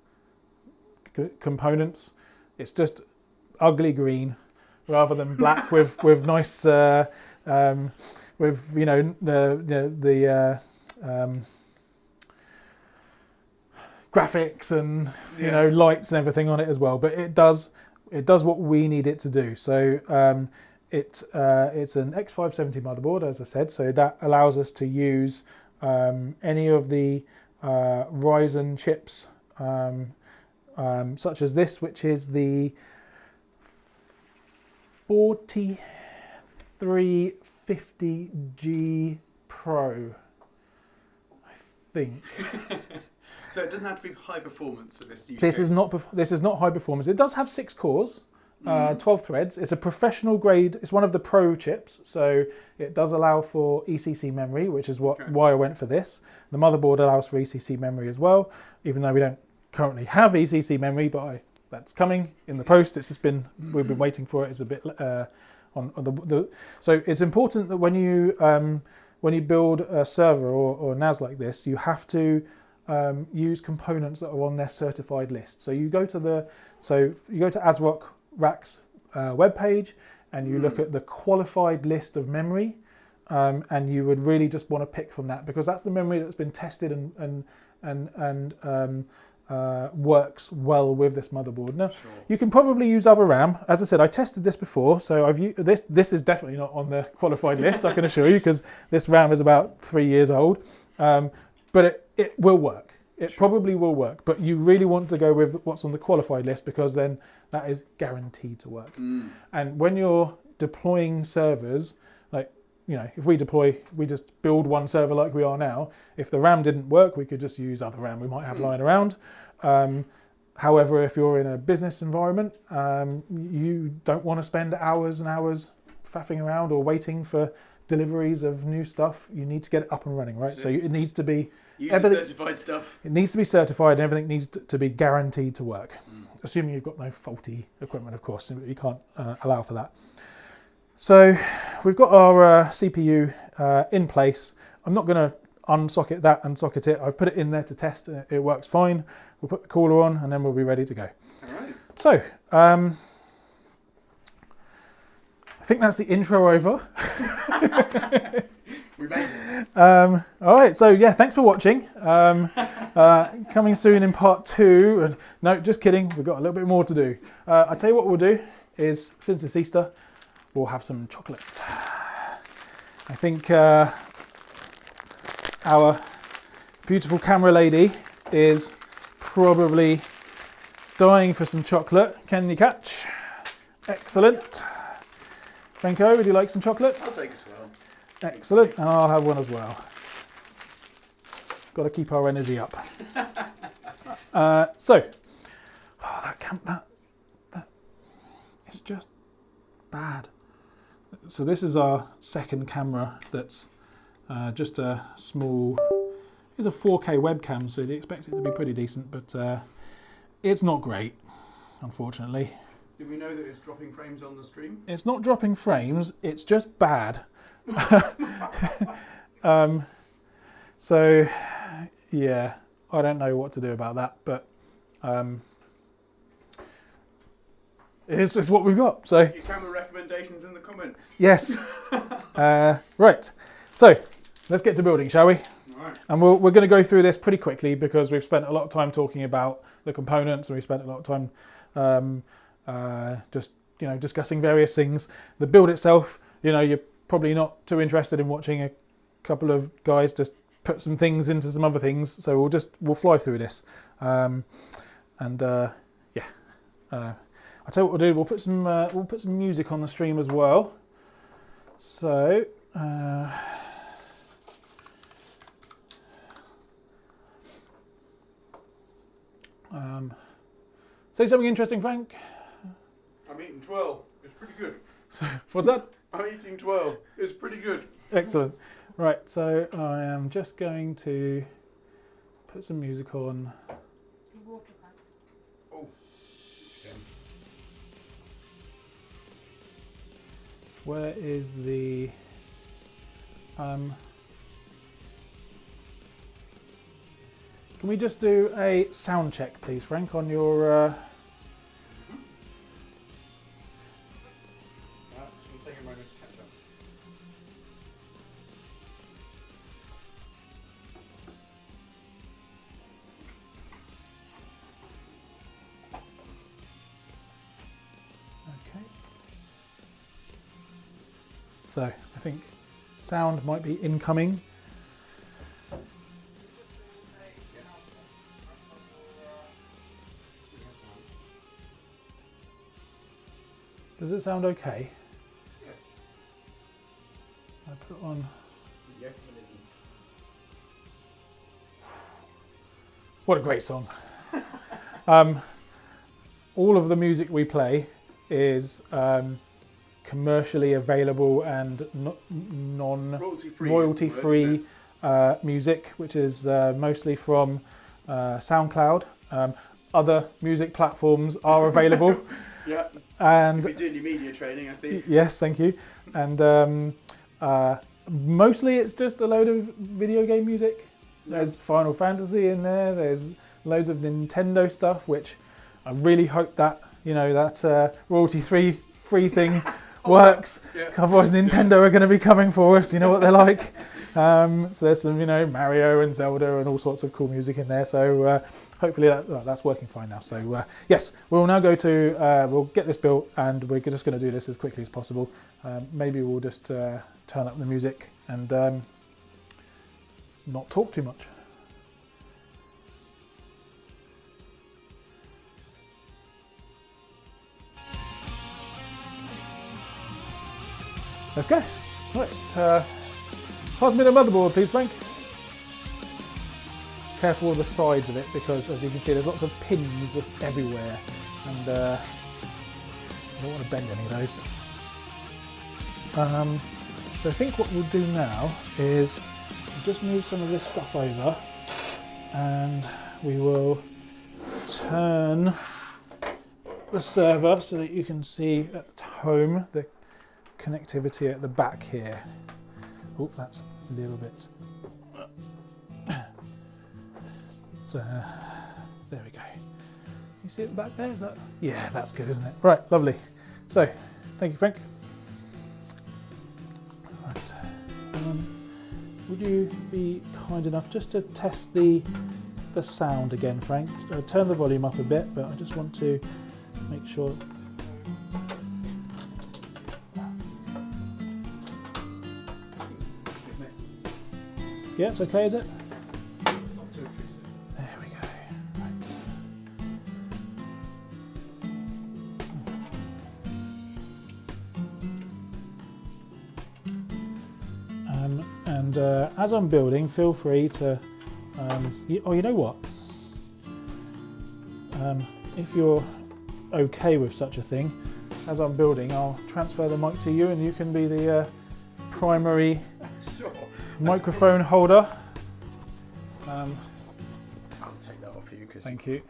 components. It's just ugly green rather than black with nice with the graphics and lights and everything on it as well. But it does what we need it to do. So it's an X570 motherboard, as I said. So that allows us to use any of the Ryzen chips, such as this, which is the 4350G Pro, I think. So it doesn't have to be high performance for this use This case. is not high performance. It does have 6 cores, 12 threads. It's a professional grade. It's one of the Pro chips, so it does allow for ECC memory, which is why I went for this. The motherboard allows for ECC memory as well, even though we don't currently have ECC memory, but that's coming in the post. It's just been we've been waiting for it. It's a bit on the so it's important that when you build a server or NAS like this, you have to use components that are on their certified list. So you go to ASRock Rack's webpage, and you look at the qualified list of memory, and you would really just want to pick from that, because that's the memory that's been tested and works well with this motherboard. Now, you can probably use other RAM. As I said, I tested this before, so I've used this. This is definitely not on the qualified list, I can assure you, because this RAM is about 3 years old. But it will work. It probably will work, but you really want to go with what's on the qualified list, because then that is guaranteed to work. And when you're deploying servers, if we just build one server like we are now. If the RAM didn't work, we could just use other RAM we might have lying around. However, if you're in a business environment, you don't want to spend hours and hours faffing around or waiting for deliveries of new stuff. You need to get it up and running, right? So it needs to be certified stuff. It needs to be certified, and everything needs to be guaranteed to work. Assuming you've got no faulty equipment, of course. You can't allow for that. So we've got our CPU in place. I'm not going to unsocket that and socket it. I've put it in there to test, and it works fine. We'll put the cooler on, and then we'll be ready to go. All right. So I think that's the intro over. We made it. All right, so yeah, thanks for watching. Coming soon in part 2. No, just kidding. We've got a little bit more to do. I tell you what we'll do is, since it's Easter, we'll have some chocolate. I think our beautiful camera lady is probably dying for some chocolate. Can you catch? Excellent. Franco, would you like some chocolate? I'll take it as well. Excellent, and I'll have one as well. Got to keep our energy up. That it's just bad. So this is our second camera that's just a small, it's a 4K webcam, so you'd expect it to be pretty decent, but it's not great, unfortunately. Do we know that it's dropping frames on the stream? It's not dropping frames, it's just bad. So yeah, I don't know what to do about that, but it's what we've got. So Your camera recommendations in the comments. yes. Right, so let's get to building, shall we? All right. And we're going to go through this pretty quickly because we've spent a lot of time talking about the components, and we've spent a lot of time just discussing various things. The build itself, you're probably not too interested in watching a couple of guys just put some things into some other things. So we'll fly through this, I'll tell you what we'll do. We'll put some music on the stream as well. So. Say something interesting, Frank. I'm eating 12. It's pretty good. What's that? I'm eating 12. It's pretty good. Excellent. Right, so I am just going to put some music on. Water pack. Oh. Okay. Where is the can we just do a sound check, please, Frank, on your We'll take a moment to catch up. Okay. So I think sound might be incoming. Does it sound okay? Yeah. I put on. Yeah, it isn't. What a great song. All of the music we play is commercially available and royalty-free music, which is mostly from SoundCloud. Other music platforms are available. Yeah. And You'll be doing your media training, I see. yes, thank you. And mostly it's just a load of video game music. There's Final Fantasy in there. There's loads of Nintendo stuff, which I really hope that that royalty-free thing works. Yeah. Otherwise, Nintendo are going to be coming for us. You know what they're like. So there's some Mario and Zelda and all sorts of cool music in there. So hopefully that's working fine now. So yes, we'll now go to we'll get this built, and we're just going to do this as quickly as possible. Maybe we'll just turn up the music and not talk too much. Let's go. Right, pass me the motherboard, please, Frank. Careful with the sides of it, because as you can see, there's lots of pins just everywhere, and I don't want to bend any of those. So I think what we'll do now is just move some of this stuff over, and we will turn the server so that you can see at home the connectivity at the back here. Oh, that's a little bit. So there we go. You see at the back there? Is that? Yeah, that's good, isn't it? Right, lovely. So, thank you, Frank. Right. would you be kind enough just to test the sound again, Frank? Turn the volume up a bit, but I just want to make sure. Yeah, it's okay, is it? There we go. Right. And as I'm building, feel free to. You know what? If you're okay with such a thing, as I'm building, I'll transfer the mic to you, and you can be the primary microphone holder. I'll take that off you. Thank you.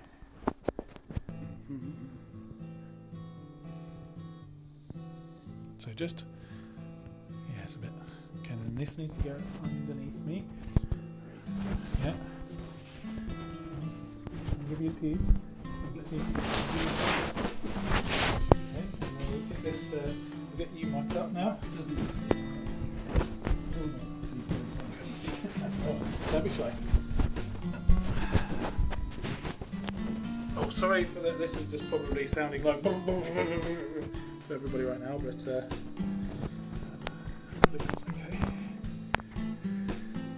So just, yeah, it's a bit. Okay, then this needs to go underneath me. Yeah. I'll give you a peek. Okay, and we'll get this. We'll get you mic'd up now. It doesn't. Don't be shy. Oh, sorry for that. This is just probably sounding like to everybody right now, but it's okay.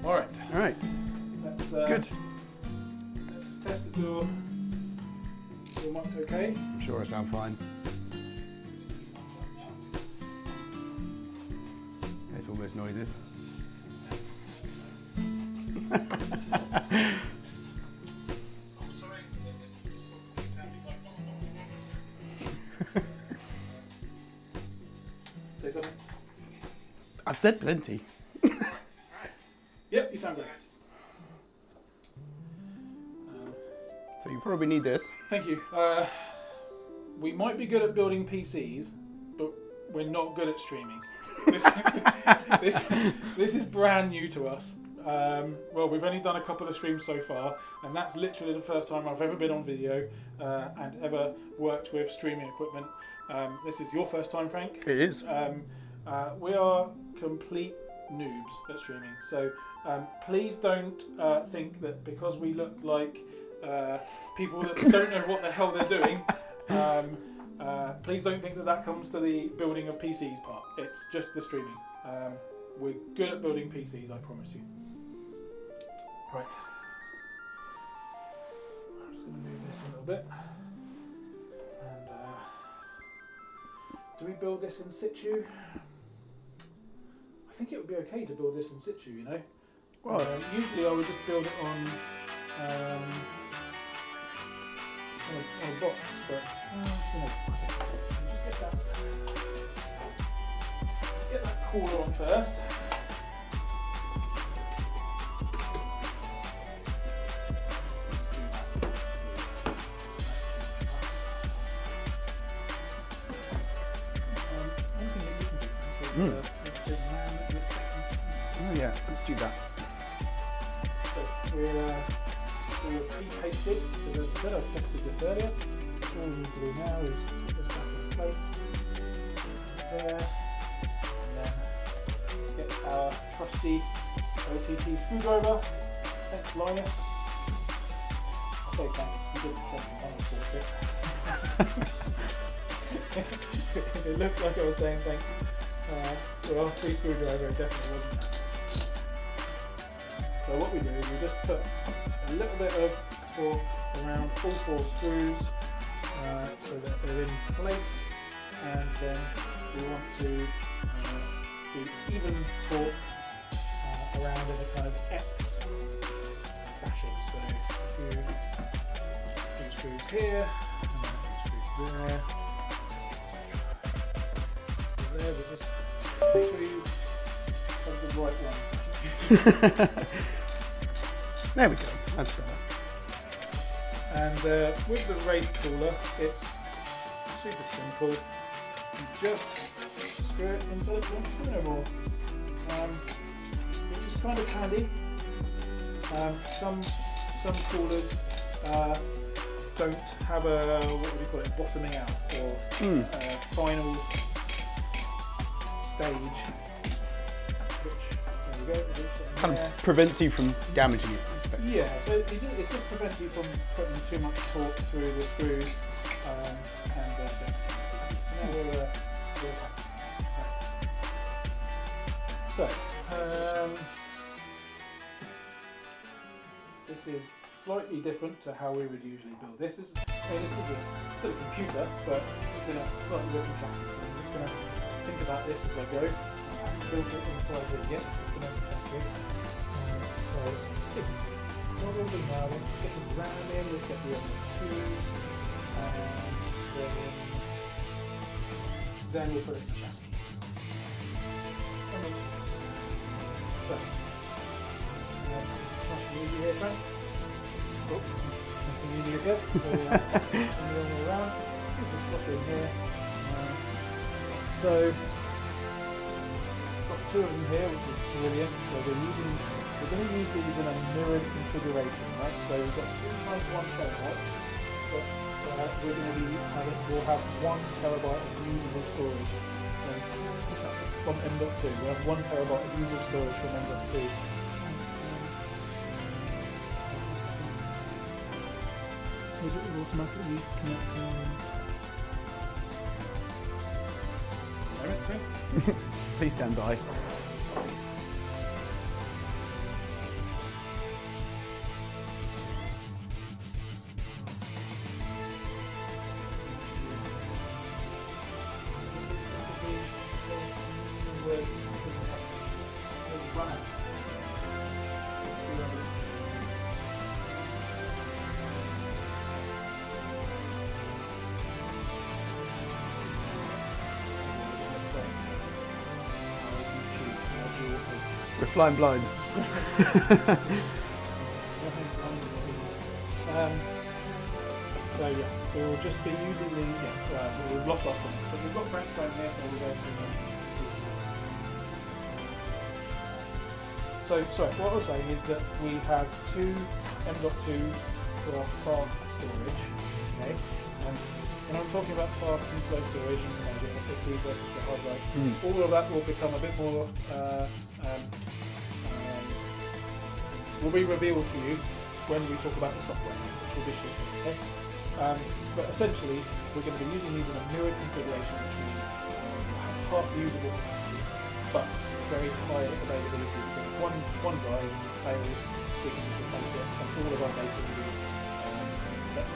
All right. All right. That's Good. Let's just test that your mic okay. I'm sure I sound fine. It's almost noises. Oh, sorry. This is just probably sounding like. Say something. I've said plenty. Yep, you sound great. So you probably need this. Thank you. We might be good at building PCs, but we're not good at streaming. This is brand new to us. Well, we've only done a couple of streams so far, and that's literally the first time I've ever been on video and ever worked with streaming equipment. This is your first time, Frank. It is. We are complete noobs at streaming, so please don't think that because we look like people that don't know what the hell they're doing, please don't think that that comes to the building of PCs part. It's just the streaming. We're good at building PCs, I promise you. Right. I'm just going to move this a little bit. And do we build this in situ? I think it would be okay to build this in situ, you know. Well, usually I would just build it on a box, but you know, just get that cooler on first. One thing that you can do is man this section. oh yeah, let's do that. So we're pre-pasted, so as I said, I've tested this earlier. All we need to do now is put this back in place, there, and then get our trusty OTT screwdriver. Thanks, Linus. I'll say thanks, you didn't send me money for it. It looked like I was saying thanks. Well, our free screwdriver definitely wasn't. So what we do is we just put a little bit of torque around all four screws so that they're in place, and then we want to do even torque around in a kind of X fashion. So two screws here, and then two screws there. There, we just make sure you have the right one. There we go. That's better. And with the race cooler, it's super simple. You just screw it until it won't screw no more, which is kind of handy. Some coolers don't have a, what would you call it, bottoming out or final stage, which is we go. Kind of prevents you from damaging it, I expect. Yeah, so it just prevents you from putting too much torque through the screws. And now we're happy. So, this is slightly different to how we would usually build. This is still a computer, but it's in a slightly different chassis. So I'm just going to think about this as I go. I haven't built it inside here yet. So it's going to test it. So, what we'll do now, let's get the RAM in, let's get the other tubes, and then we'll put it in the chassis. So, nothing easy here, Frank. Oh, nothing easy again. So, around. Just slot it in here. So, got two of them here, which is brilliant. So we're going to use these in a mirrored configuration, right? So we've got 2 times 1 terabyte, but we'll have 1 terabyte of usable storage. So from M.2, we'll have 1 terabyte of usable storage from M.2. It will automatically connect everything. Please stand by. We're flying blind. So yeah, we'll just be using the, we've lost our point, but we've got Frank's down here, so we'll go through them. So, sorry, what I was saying is that we have 2 M.2s for our fast storage, okay? And when I'm talking about fast and slow storage, and the SSD versus the hard drive, all of that will become a bit more, will be revealed to you when we talk about the software, which will be short, okay? But essentially, we're going to be using these in a mirrored configuration, which means we'll have half usable capacity, but very high availability, because if one drive fails, we can replace it, and all of our data will be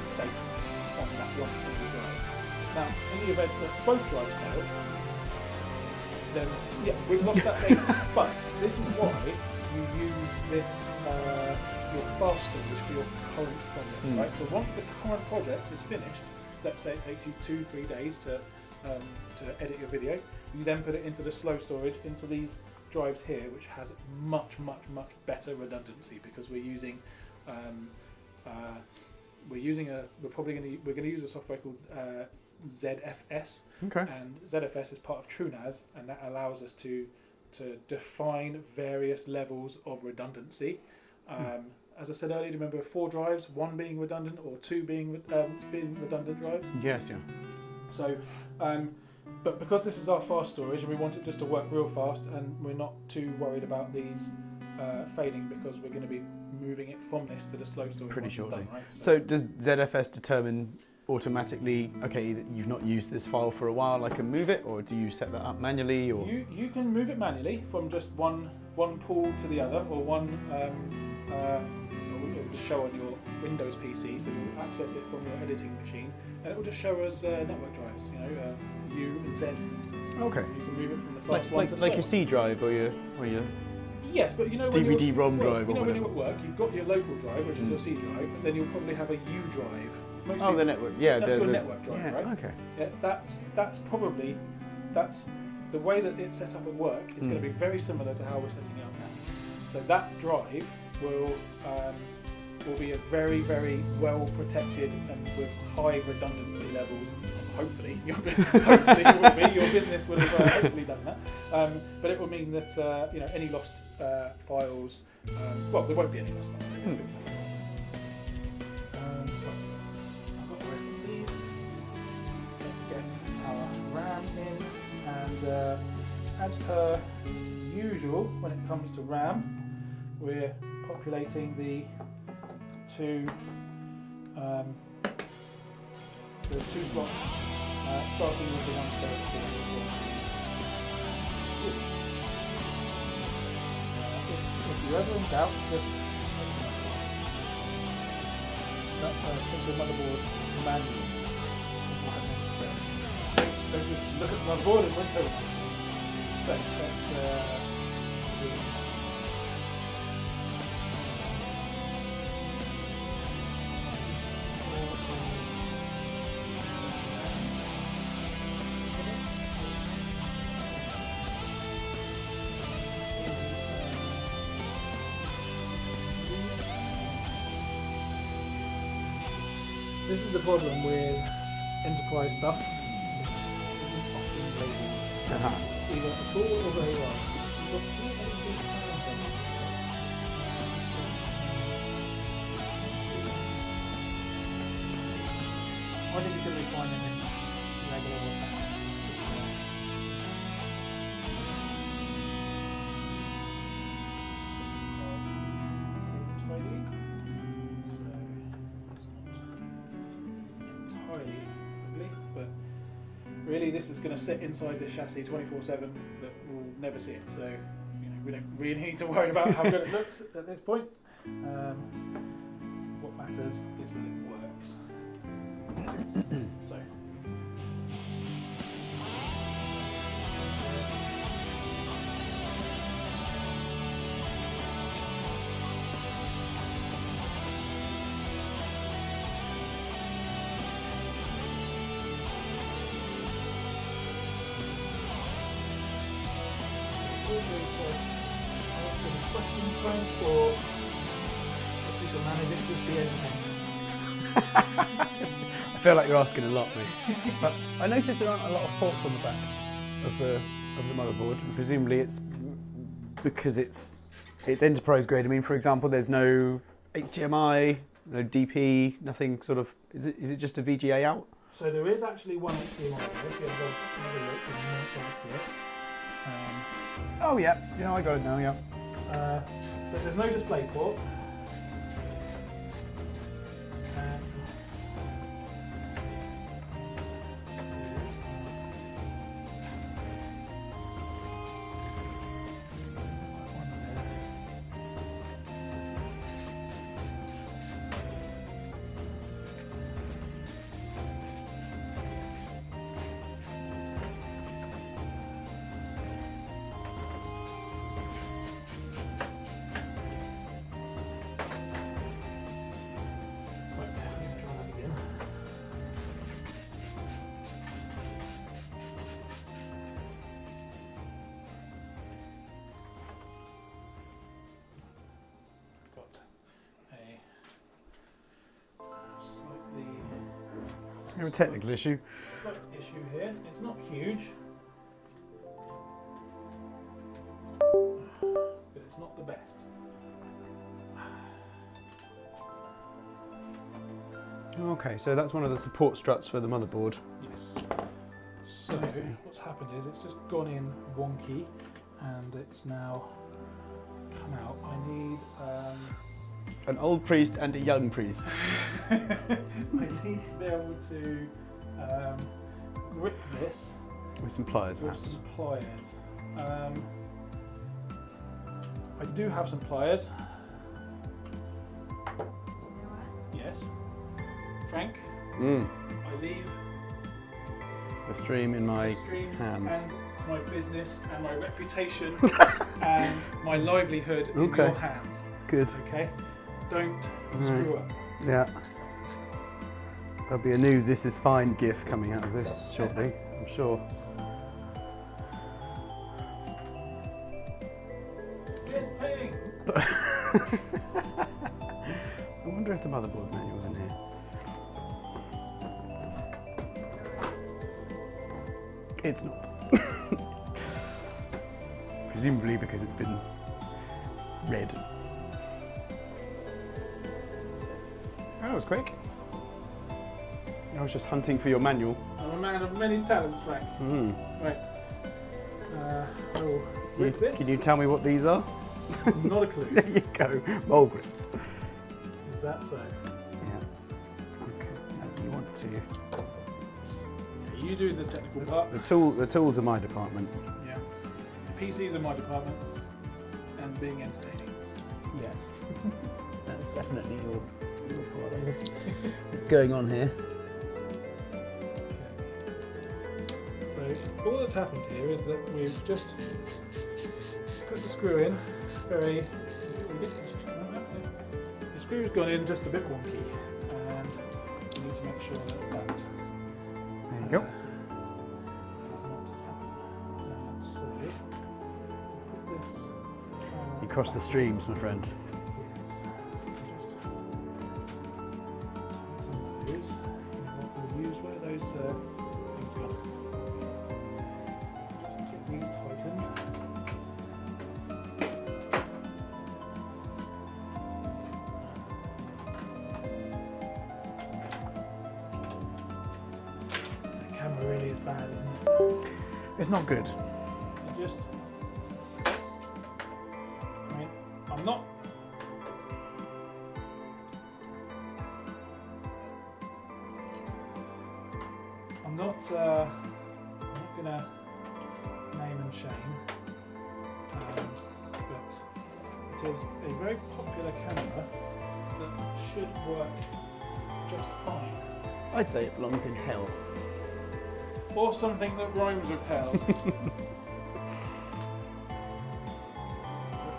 safe on that one single drive. Now, in the event that both drives fail, then yeah, we've lost that data. But this is why you use this your fast storage for your current project, right? So once the current project is finished, let's say it takes you 2-3 days to edit your video, you then put it into the slow storage, into these drives here, which has much better redundancy, because we're using we're going to use a software called ZFS, and ZFS is part of TrueNAS, and that allows us to define various levels of redundancy. As I said earlier, remember 4 drives, 1 being redundant or 2 being redundant drives? Yes, yeah. So, but because this is our fast storage and we want it just to work real fast, and we're not too worried about these failing, because we're going to be moving it from this to the slow storage pretty shortly. done, right? So does ZFS determine automatically, okay, that you've not used this file for a while, I can move it, or do you set that up manually? Or you can move it manually from just one pool to the other, or one it will just show on your Windows PC, so you'll access it from your editing machine, and it will just show us network drives, U and Z, for instance. Okay. You can move it from the fast one to the like your slow C drive or your Yes, but when DVD-ROM drive or when whatever. you're at work, you've got your local drive, which is your C drive, but then you'll probably have a U drive. the network. Yeah, that's your network drive, right? Okay. Yeah, that's the way that it's set up at work is going to be very similar to how we're setting it up now. So that drive will be a very well protected and with high redundancy levels. Hopefully, it will be. Your business will have hopefully done that. But it will mean that any lost files. Well, there won't be any lost files. It's been set up. I've got the rest of these. Let's get our RAM in, and as per usual, usual, when it comes to RAM, we're populating the two slots, starting with the 1/3. If you're ever in doubt, just check the motherboard manual. Is what I meant to say. Don't just look at the motherboard and look to it. So that's this is the problem with enterprise stuff. It isn't often labelled either at all or very well. You've got too many big fans on it. I think you're going to be fine in this regular fan. But really this is going to sit inside the chassis 24/7, that we'll never see it, so we don't really need to worry about how good it looks at this point. What matters is that it works. So questions, Frank, or if you can manage it, just be entertaining. I feel like you're asking a lot, mate. But I noticed there aren't a lot of ports on the back of the motherboard, and presumably it's because it's enterprise grade. I mean, for example, there's no HDMI, no DP, nothing sort of. Is it just a VGA out? So there is actually one HDMI there. If you have a look, you might be able to see it. Oh yeah, I got it now. Yeah. But there's no display port. You have a technical issue. Slight issue here. It's not huge, but it's not the best. Okay, so that's one of the support struts for the motherboard. Yes. So what's happened is it's just gone in wonky, and it's now come out. I need. An old priest and a young priest. I need to be able to grip this With some pliers, with perhaps. some pliers. I do have some pliers. Yes. Frank, I leave The stream in my the stream hands. and my business and my reputation and my livelihood in Okay. your hands. Good. Okay? Don't Right. screw up. Yeah. There'll be a new "This is fine" gif coming out of this shortly, I'm sure. Be entertaining. I wonder if the motherboard manual's in here. It's not. Presumably because it's been read. That was quick. I was just hunting for your manual. I'm a man of many talents, Frank. Right. Oh. with this. Can you tell me what these are? Not a clue. There you go. Mole grips. Is that so? Yeah. Okay. Now you want to. Yeah, you do the technical part. The tools are my department. Yeah. PCs are my department, and being entertaining. Yeah. That's definitely your part of it. What's going on here? So all that's happened here is that we've just put the screw in very. The screw's gone in just a bit wonky, and we need to make sure that that. There you go. Does not happen. So put this. You cross the streams, my friend. Yes. So we just tighten those. And we'll use where those things go. Just get these tightened. The camera really is bad, isn't it? It's not good. You just. I mean, I'm not. I'm not gonna name and shame, but it is a very popular camera that should work just fine. I'd say it belongs in hell. Or something that rhymes with hell. Let's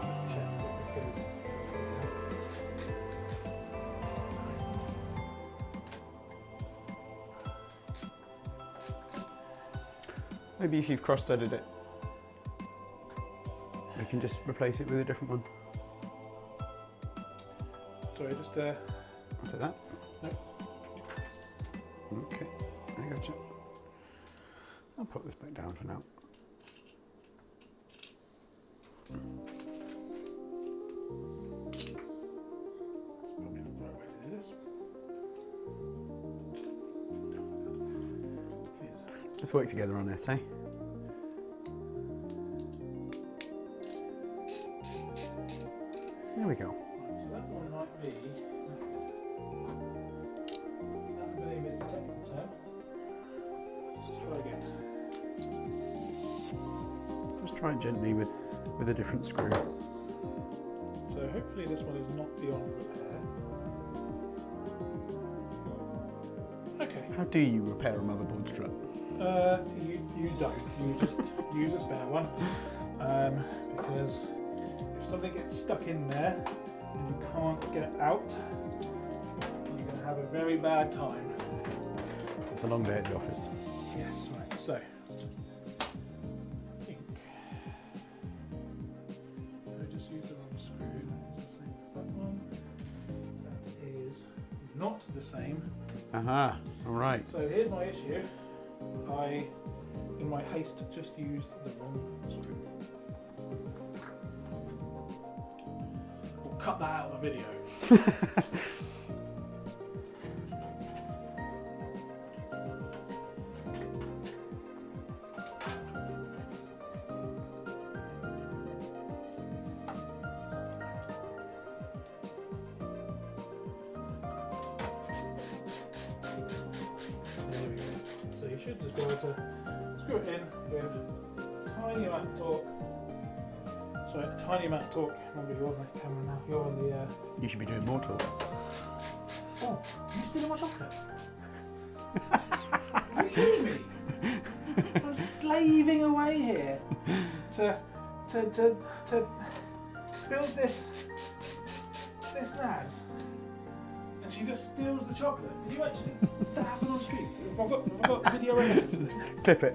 just check what this goes. Maybe if you've cross-threaded it, we can just replace it with a different one. Sorry, just I'll take that. No. Okay, I gotcha. I'll put this back down for now. probably not the right way to do this. Please. Let's work together on this, eh? There we go. Right, so that one might be. That I believe is the technical term. Let's try again. Just try it gently with a different screw. So hopefully this one is not beyond repair. Okay. How do you repair a motherboard strut? You don't. You just use a spare one. Because if something gets stuck in there and you can't get it out, you're going to have a very bad time. It's a long day at the office. Yes, right. So, I think I just used the wrong screw. It's the same as that one. That is not the same. Aha, all right. So here's my issue. I, in my haste, just used the wrong screw. We'll cut that out of the video. There we go. So you should just be able to screw it in with tiny amount of torque. Sorry, tiny amount of torque. Remember, you're on the camera now. You're on the. You should be doing more torque. Oh, are you stealing my chocolate? Are you kidding me? I'm slaving away here to build this NAS, and she just steals the chocolate. Did you actually? Did that happen on stream? Have I got video evidence of this? Clip it.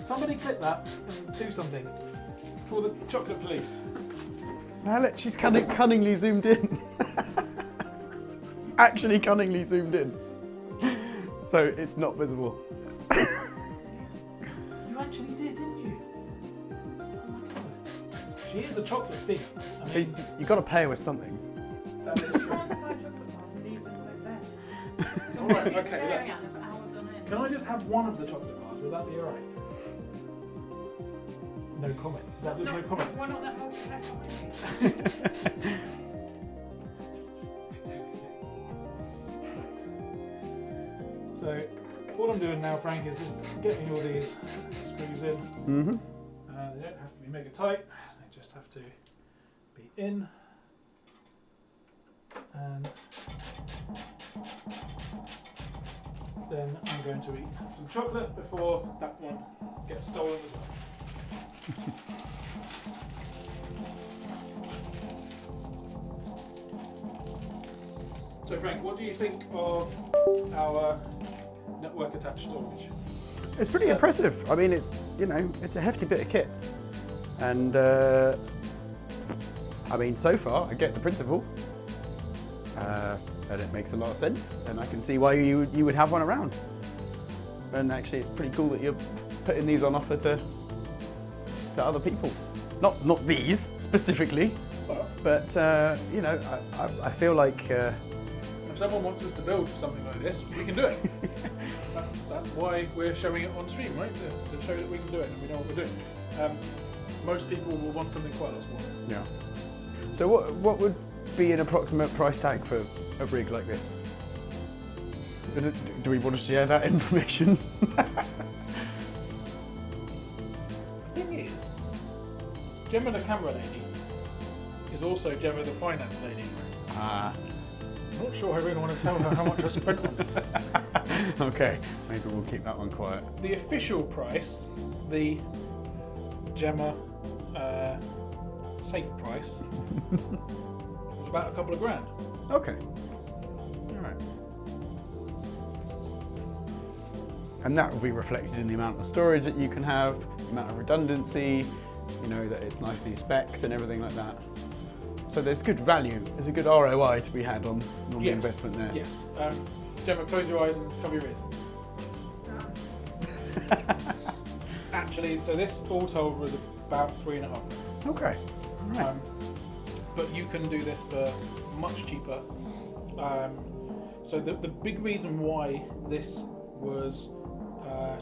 Somebody clip that and do something for the chocolate police. Now look, she's cunningly zoomed in. Actually cunningly zoomed in. So it's not visible. You actually did, didn't you? Oh my god. She is a chocolate thief. I mean, You've got to pay her with something. that is true. Alright, okay, look. Can I just have one of the chocolate bars? Will that be alright? No comment. Is that just no comment? One on that one. So all I'm doing now, Frank, is just getting all these screws in. Mm-hmm. They don't have to be mega tight. They just have to be in. And then I'm going to eat some chocolate before that one gets stolen as well. So Frank, what do you think of our network attached storage? It's pretty impressive. I mean, it's, you know, it's a hefty bit of kit. And I mean, so far, I get the principle. And it makes a lot of sense. And I can see why you would have one around. And actually, it's pretty cool that you're putting these on offer to other people. Not these specifically, but you know, I feel like if someone wants us to build something like this, we can do it. That's why we're showing it on stream, right? To show that we can do it and we know what we're doing. Most people will want something quite a lot smaller. yeah. So what would be an approximate price tag for a rig like this? Do we want to share that information? The thing is, Gemma the camera lady is also Gemma the finance lady. Ah. I'm not sure I really want to tell her how much I spent on this. Okay, maybe we'll keep that one quiet. The official price, the Gemma safe price, was about a couple of grand. Okay. All right. And that will be reflected in the amount of storage that you can have, the amount of redundancy, you know, that it's nicely spec'd and everything like that. So there's good value, there's a good ROI to be had on the Yes. investment there. Yes. Gemma, close your eyes and cover your ears. Actually, so this all told was about 3.5. Okay. All right. But you can do this for much cheaper. So the big reason why this was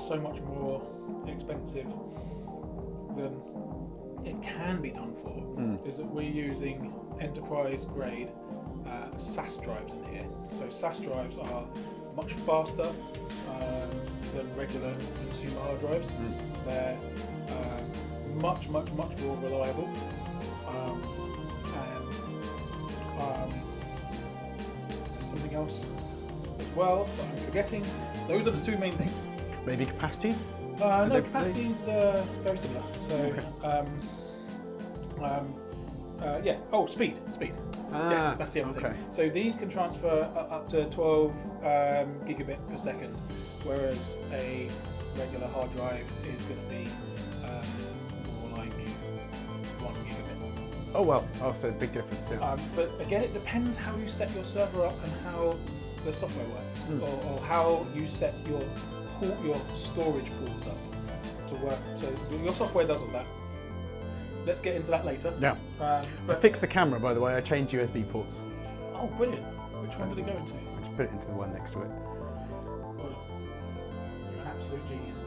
so much more expensive than it can be done for is that we're using enterprise grade SAS drives in here. So SAS drives are much faster than regular consumer hard drives. They're much more reliable. There's something else as well that I'm forgetting. Those are the two main things. Maybe capacity? No, capacity is very similar. So, Okay. yeah. Oh, speed. Yes, that's the other thing. So these can transfer up to 12 gigabit per second, whereas a regular hard drive is going to be more like 1 gigabit. Oh well. Oh, so big difference. Yeah. But again, it depends how you set your server up and how the software works, or how you set your storage pools up to work. So your software does all that. Let's get into that later. Yeah. I fixed the camera, by the way. I changed USB ports. Oh, brilliant. Which one did it go into? I just put it into the one next to it. Well, you're an absolute genius.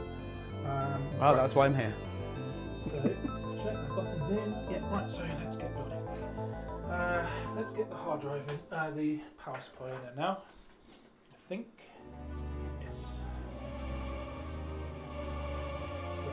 Well, that's why I'm here. So let's check the buttons in. Yeah, right, so let's get building. Let's get the hard drive in, the power supply in there now. I think. Yes. So,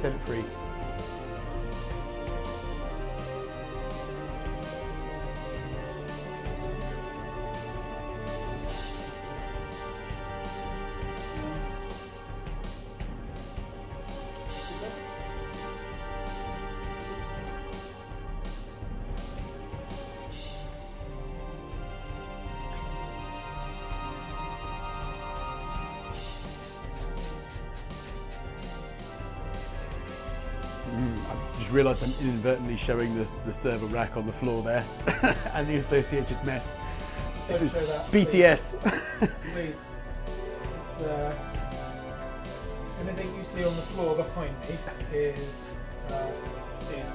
Set it free. I just realised I'm inadvertently showing the server rack on the floor there and the associated mess. This Don't is show that, BTS. please. It's Anything you see on the floor behind me is in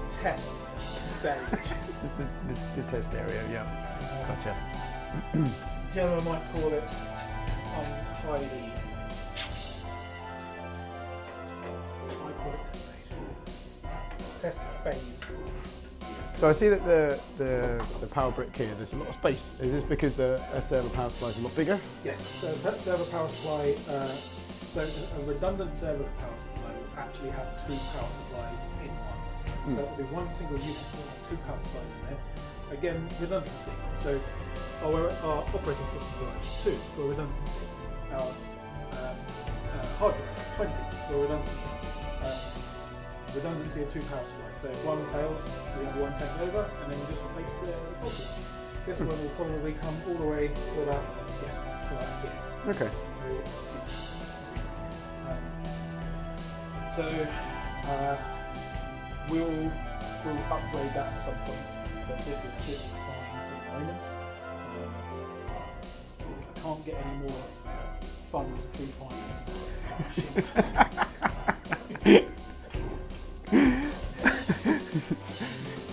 test stage. This is the test area, yeah. Gotcha. Gemma might call it untidy. I call it test stage. Test phase. So I see that the power brick here, there's a lot of space. Is this because a server power supply is a lot bigger? Yes, so that server power supply, so a redundant server power supply will actually have two power supplies in one. So it will be one single unit with two power supplies in there. Again, redundancy. So our operating system drives 2 for redundancy. Our hard drive 20 for redundancy. Redundancy of two power supplies. So if one fails, the other one takes over, and then you just replace the faulty one. This one will probably come all the way to about here. Okay. So we'll upgrade that at some point, but this is fine for the moment. I can't get any more funds through finance.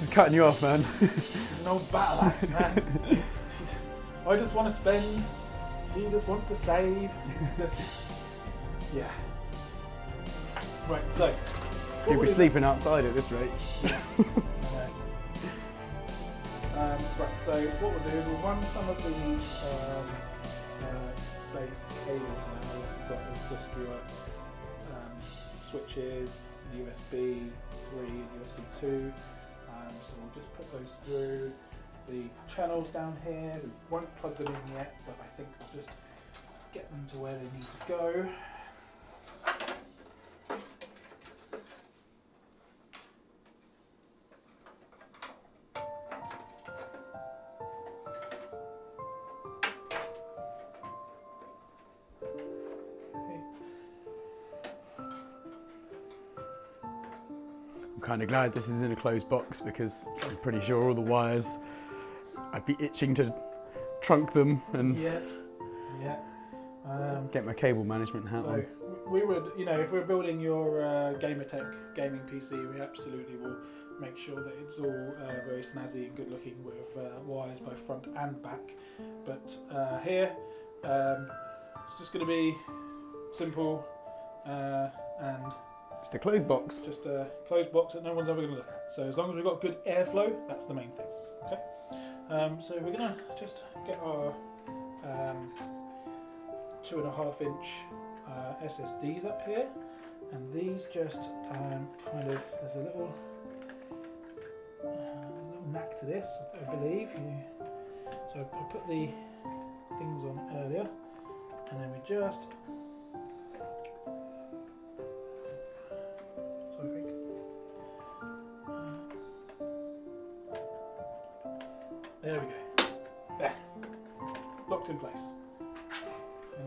He's cutting you off, man. It's an old battle axe, man. I just want to spend. She just wants to save. It's just, yeah. Right, so. You'll be sleeping outside at this rate. Right, so what we'll do is we'll run some of these base cables now. We've got this just your switches, USB 3 and USB 2. So we'll just put those through the channels down here. We won't plug them in yet, but I think we'll just get them to where they need to go. I'm kind of glad this is in a closed box because I'm pretty sure all the wires, I'd be itching to trunk them and Yeah. get my cable management hat So on. we would, if we're building your Gamertech gaming PC, we absolutely will make sure that it's all very snazzy and good looking with wires both front and back. But here, it's just going to be simple and It's the closed box. just a closed box that no one's ever going to look at. So as long as we've got good airflow, that's the main thing. Okay. So we're going to just get our 2.5 inch SSDs up here, and these just kind of, there's a little knack to this, I believe. So I put the things on earlier, and then we just, so I think, there we go, there, locked in place.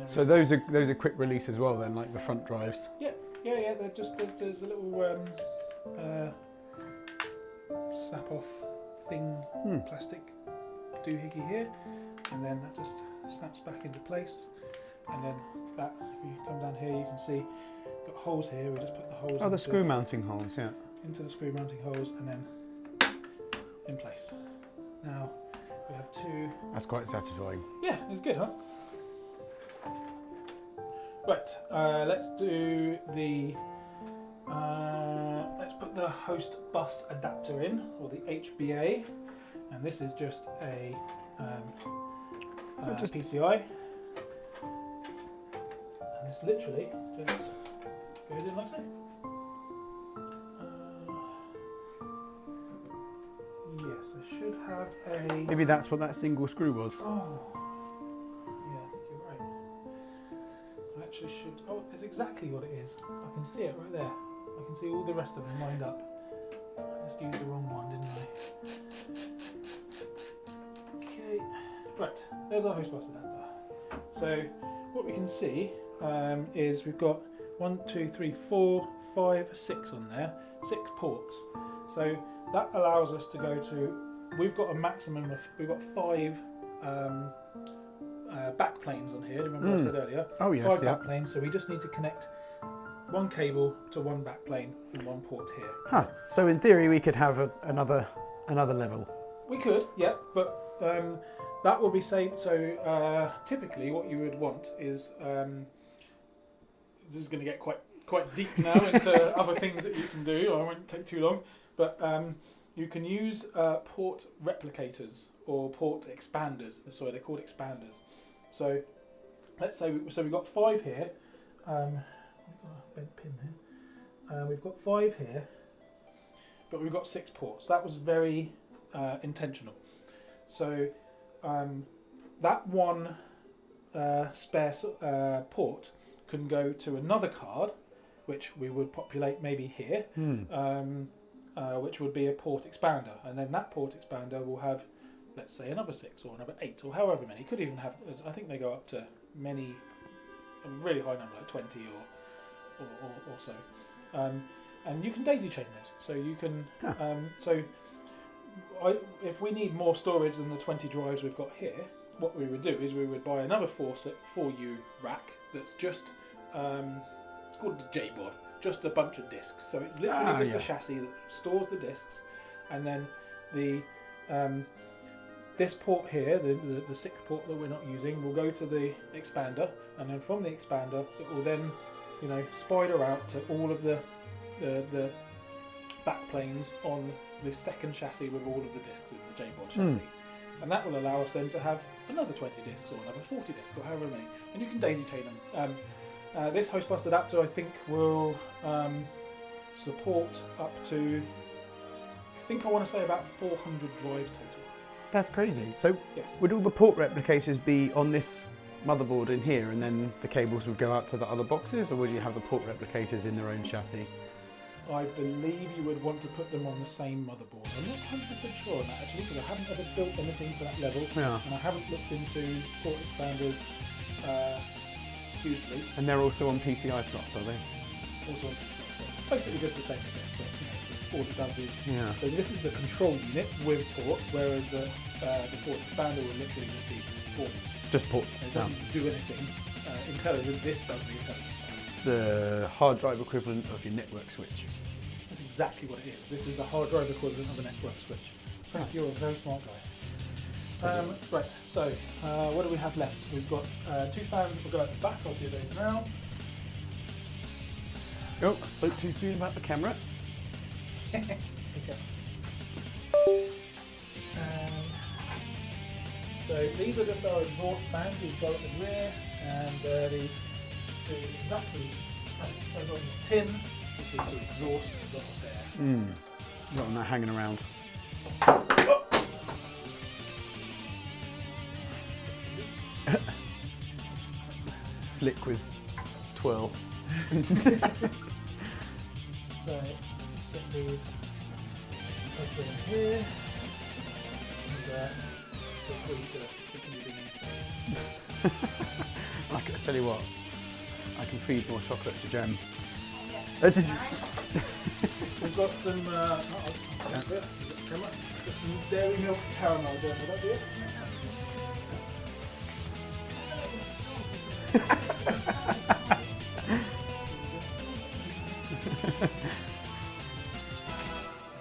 So those are quick release as well then, like the front drives. Yeah. They're just there's a little snap off thing, plastic doohickey here, and then that just snaps back into place. And then that, if you come down here, you can see got holes here. We just put the holes. Oh, the screw mounting holes, yeah. Into the screw mounting holes, and then in place. Now we have two. That's quite satisfying. Yeah, it's good, huh? Right, let's do the, let's put the host bus adapter in, or the HBA, and this is just a PCI, and this literally just goes in like so. Yes, I should have a... Maybe that's what that single screw was. Oh. Actually should, oh, it's exactly what it is. I can see it right there. I can see all the rest of them lined up. I just used the wrong one, didn't I? Okay, right, there's our host bus adapter. So what we can see is we've got 1, 2, 3, 4, 5, 6 on there, 6 ports. So that allows us to go to, we've got a maximum of, we've got 5 back planes on here. Remember I said earlier? Oh yes, 5 yeah. back planes. So we just need to connect one cable to one back plane and one port here. Huh. So in theory, we could have another level. We could, yeah, but that will be saved. So typically, what you would want is this is going to get quite deep now into other things that you can do. I won't take too long, but you can use port replicators or port expanders. Sorry, they're called expanders. So let's say we've got 5 here. I've got a bent pin here. We've got 5 here, but we've got 6 ports. That was very intentional. So that one spare port can go to another card, which we would populate maybe here, which would be a port expander, and then that port expander will have, let's say, another 6 or another 8 or however many. Could even have, I think they go up to many, a really high number, like 20 or so. And you can daisy chain those. So you can, if we need more storage than the 20 drives we've got here, what we would do is we would buy another 4U rack that's just, it's called the J-bod, just a bunch of discs. So it's literally just a chassis that stores the discs, and then the this port here, the 6th port that we're not using, will go to the expander, and then from the expander it will then, spider out to all of the back planes on the second chassis with all of the discs in the J-bod chassis. And that will allow us then to have another 20 discs or another 40 discs or however many, and you can daisy chain them. This host bus adapter, I think, will support up to, I want to say about 400 drives total. That's crazy. So Yes. would all the port replicators be on this motherboard in here, and then the cables would go out to the other boxes, or would you have the port replicators in their own chassis? I believe you would want to put them on the same motherboard. I'm not 100% sure on that actually, because I haven't ever built anything to that level, Yeah. and I haven't looked into port expanders hugely. And they're also on PCI slots, are they? Also, basically just the same as this, but all it does is. Yeah. So this is the control unit with ports, whereas the port expander will literally just be ports. Just ports. So it doesn't do anything intelligent. This does the intelligence. It's the hard drive equivalent of your network switch. That's exactly what it is. This is a hard drive equivalent of a network switch. Nice. You're a very smart guy. Right, so what do we have left? We've got 2 fans that will go at the back. I'll do those now. Oh, I spoke too soon about the camera. Okay. So these are just our exhaust fans we've got at the rear, and these do exactly as it says on the tin, which is to exhaust the hot air. Not on that hanging around. Just slick with twirl. So get these plugged in here, and feel free to continue doing anything. I tell you what, I can feed more chocolate to Jem. This is We've got some got some dairy milk caramel down. Would that be it?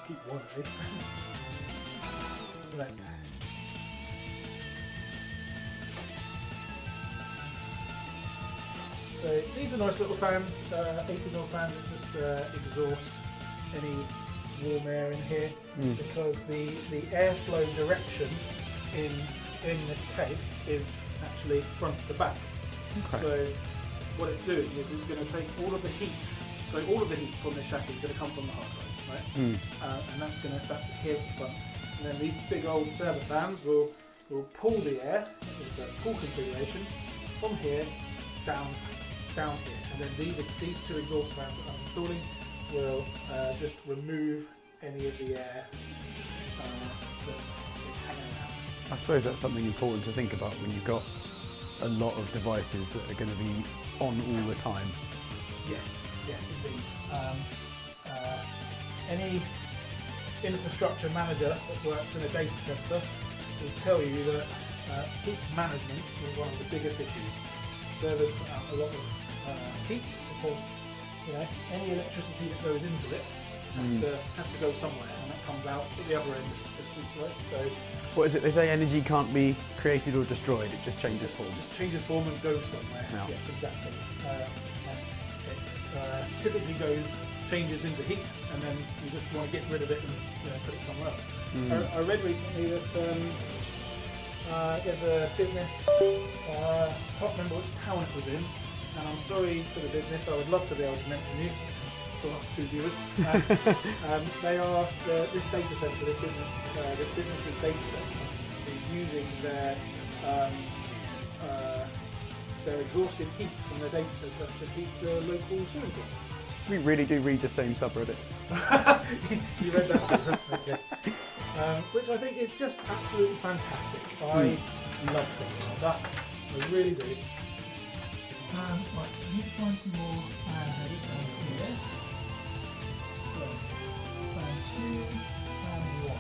Keep one of this. Right. So these are nice little fans, 80mm fans that just exhaust any warm air in here, because the airflow direction in this case is actually front to back. Okay. So what it's doing is it's going to take all of the heat. So all of the heat from this chassis is going to come from the hard drives, right? And that's here at the front. And then these big old server fans will pull the air. It's a pull configuration from here down here. And then these 2 exhaust fans that I'm installing will just remove any of the air that is hanging around. I suppose that's something important to think about when you've got a lot of devices that are going to be on all the time. Yes, indeed. Any infrastructure manager that works in a data center will tell you that heat management is one of the biggest issues. Servers put out a lot of heat because any electricity that goes into it has to go somewhere, and that comes out at the other end as heat, right? So What is it? They say energy can't be created or destroyed. It just changes form. just changes form and goes somewhere. Yeah. Yes, exactly. And it typically changes into heat, and then you just want to get rid of it and put it somewhere else. I read recently that there's a business, I can't remember which town it was in, and I'm sorry to the business, I would love to be able to mention you, to our 2 viewers. They are, this data centre, this business's data centre is using their exhausted heat from their data centre to heat the local swimming pool. We really do read the same subreddits. You read that too, okay. Which I think is just absolutely fantastic. I love things like that. I really do. Right, so I need to find some more fan headers down here. So, fan 2 and 1.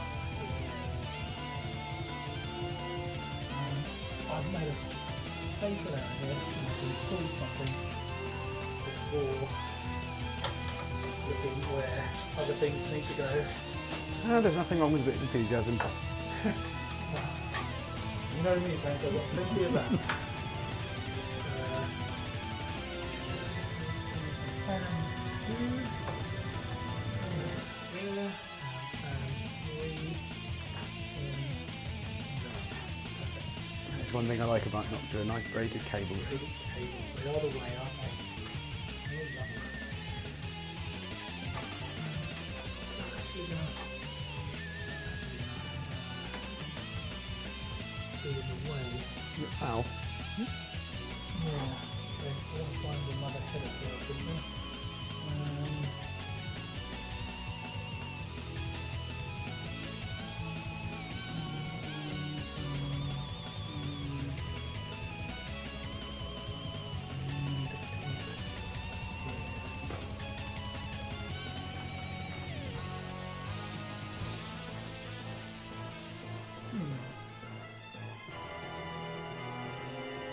I've made a data layer here and I've installed something before looking where other things need to go. Oh, there's nothing wrong with a bit of enthusiasm. You know me, Frank, I've got plenty of that. That's one thing I like about Noctua, nice braided cables. They are the way, aren't they? Foul. Yeah, I want to find another header for it, didn't I?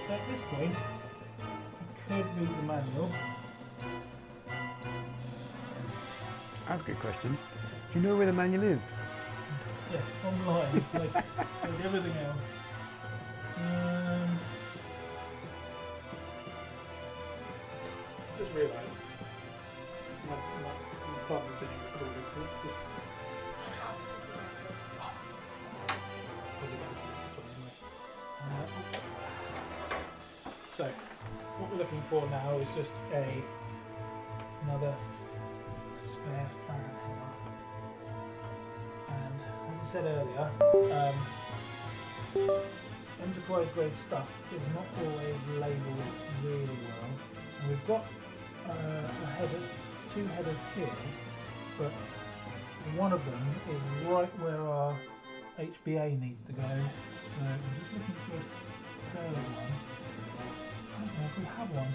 So at this point, I could read the manual. I have a good question. Do you know where the manual is? Yes, online, like everything else. Just realised my bum is being recorded, so it's just. So, what we're looking for now is just another spare fan header. And as I said earlier, enterprise grade stuff is not always labelled really well. And we've got a header, 2 headers here, but one of them is right where our HBA needs to go. So I'm just looking for a third one. I don't know if we have one.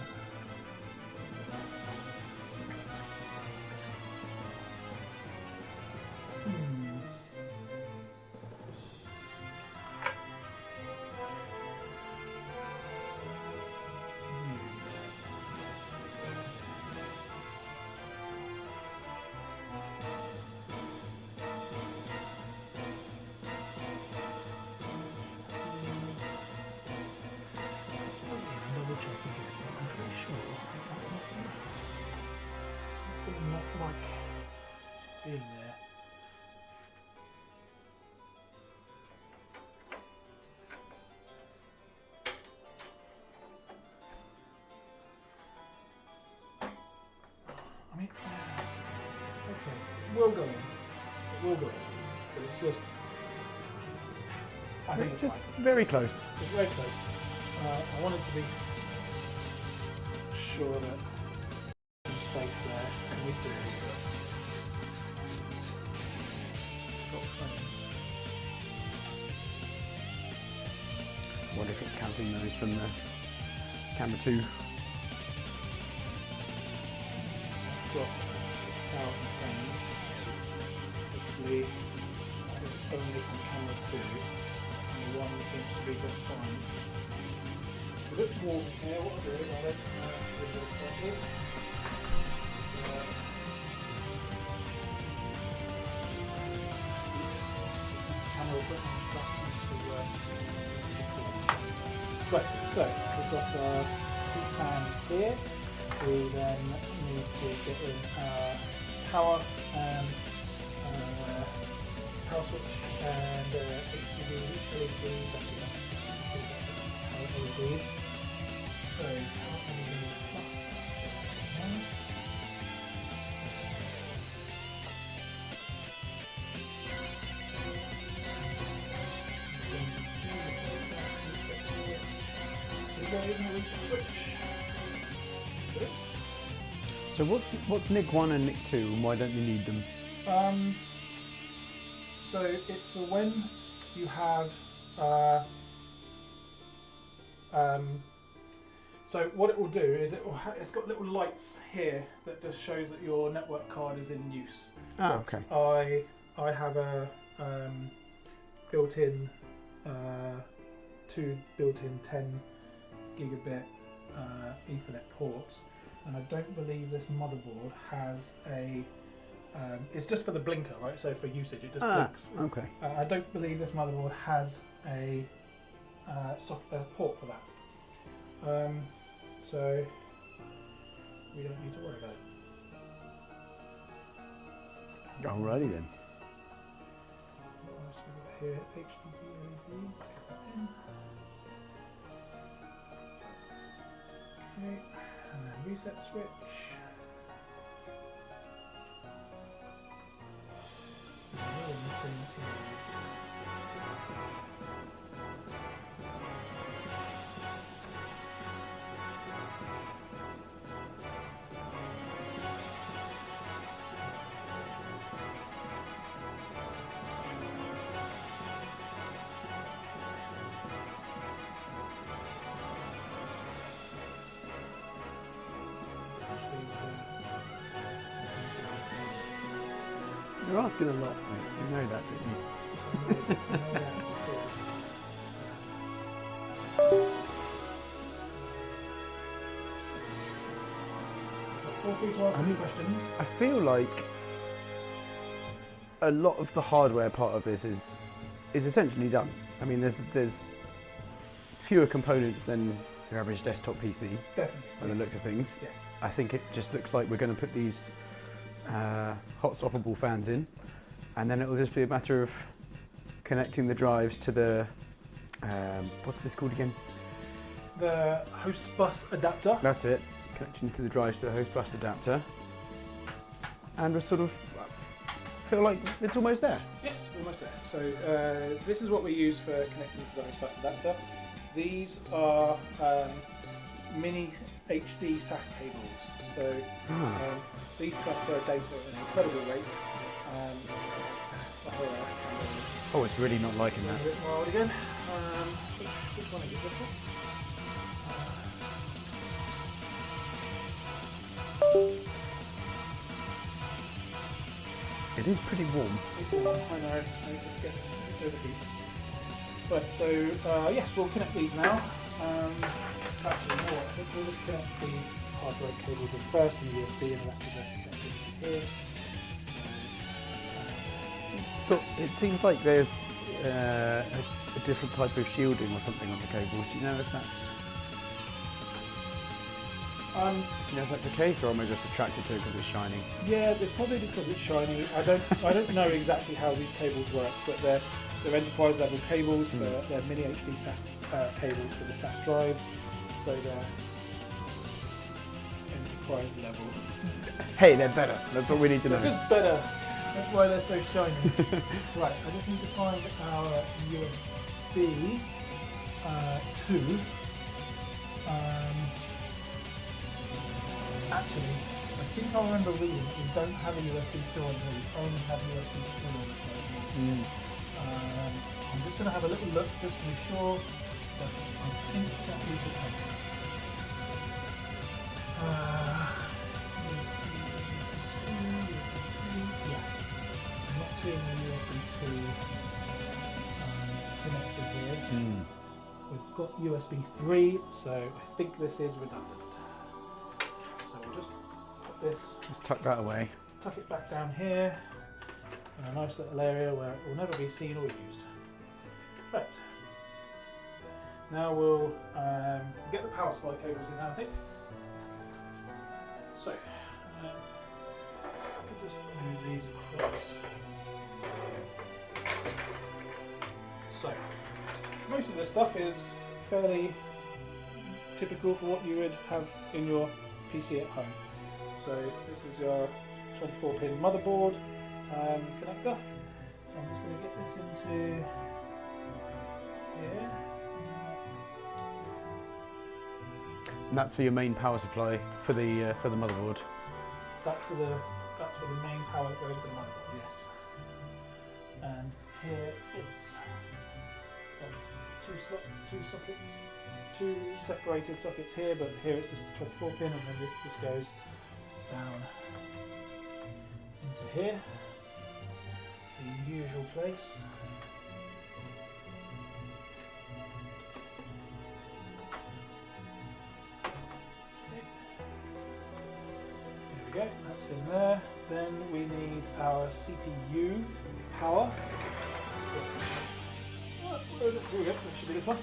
Being there. I mean, okay, it will go in. It will go in, but it's just. I think it's just fine. very close. It's very close. I wanted to be sure that some space there, and we do. I wonder if it's counting those from the camera 2. Got 6,000 frames. Hopefully, that is only from camera 2. And one seems to be just fine. It's a bit warm here. What I'll do is I'll open the window slightly. Camera equipment and stuff to right, so we've got our two fans here. We then need to get in our power and power switch and HDD LEDs. LEDs. So power LED plus. So what's NIC 1 and NIC 2 and why don't you need them? So it's for when you have so what it will do is it's got little lights here that just shows that your network card is in use. Ah, okay. I have a built-in two built-in 10 gigabit Ethernet ports, and I don't believe this motherboard has a it's just for the blinker, right? So for usage it just blinks. Okay. I don't believe this motherboard has a port for that, so we don't need to worry about it. Alrighty then. What else have we got here? HDD LED. Put that in. Okay, and then reset switch. And what we're missing is You're asking a lot, mate. You know that, don't you? Feel free to ask any questions. I feel like a lot of the hardware part of this is essentially done. I mean, there's fewer components than your average desktop PC. Definitely. By the look of things. Yes. I think it just looks like we're going to put these hot swappable fans in, and then it'll just be a matter of connecting the drives to the what's this called again? The host bus adapter. That's it. Connecting to the drives to the host bus adapter, and we're sort of feel like it's almost there. Yes, almost there. So this is what we use for connecting to the host bus adapter. These are mini HD SAS cables. So these transfer data at an incredible rate. Oh, it's really not liking A that. bit mild again. Which one is it? This one? It is pretty warm. I know. This gets overheats. Right. So yes, we'll connect these now. Actually, no. I think we'll just connect the hard drive cables in first and the USB, and the rest of the connectivity here. So it seems like there's a different type of shielding or something on the cables. Do you know if that's the case, or am I just attracted to it because it's shiny? Yeah, it's probably because it's shiny. I don't know exactly how these cables work, but they're enterprise level cables for they're mini HD SAS cables for the SAS drives, so they're enterprise level. Hey, they're better. That's what we need to know. They're just better. That's why they're so shiny. Right, I just need to find our USB 2. Actually, I think I remember reading that we don't have a USB 2 on here, we only have USB 3 on this one. I'm just going to have a little look just to be sure, but I think that is the case. Yeah, I'm not seeing a USB 2 connected here. got USB 3, so I think this is redundant. So we'll just put this, Just tuck that away. tuck it back down here in a nice little area where it will never be seen or used. Right. Now we'll get the power supply cables in now, I think. So, I'll just move these across. So, most of this stuff is fairly typical for what you would have in your PC at home. So this is your 24-pin motherboard connector. So I'm just going to get this into here. And that's for your main power supply for the motherboard. That's for the main power that goes to the motherboard. Yes. And here it's got two sockets, two separated sockets here, but here it's just a 24-pin, and then this just goes down into here, the usual place. There we go, that's in there. Then we need our CPU power. Where is it? Here we go, that should be this one.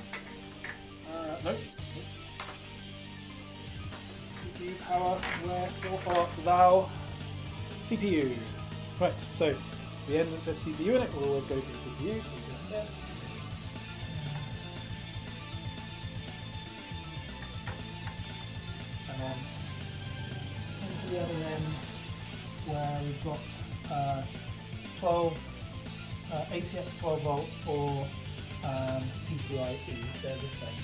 No. CPU power, where, for, part, thou, CPU. Right, so the end that says CPU in it will always go to the CPU, so you go there. And then into the other end where we've got 80x 12 volt or PCIe, they're the same.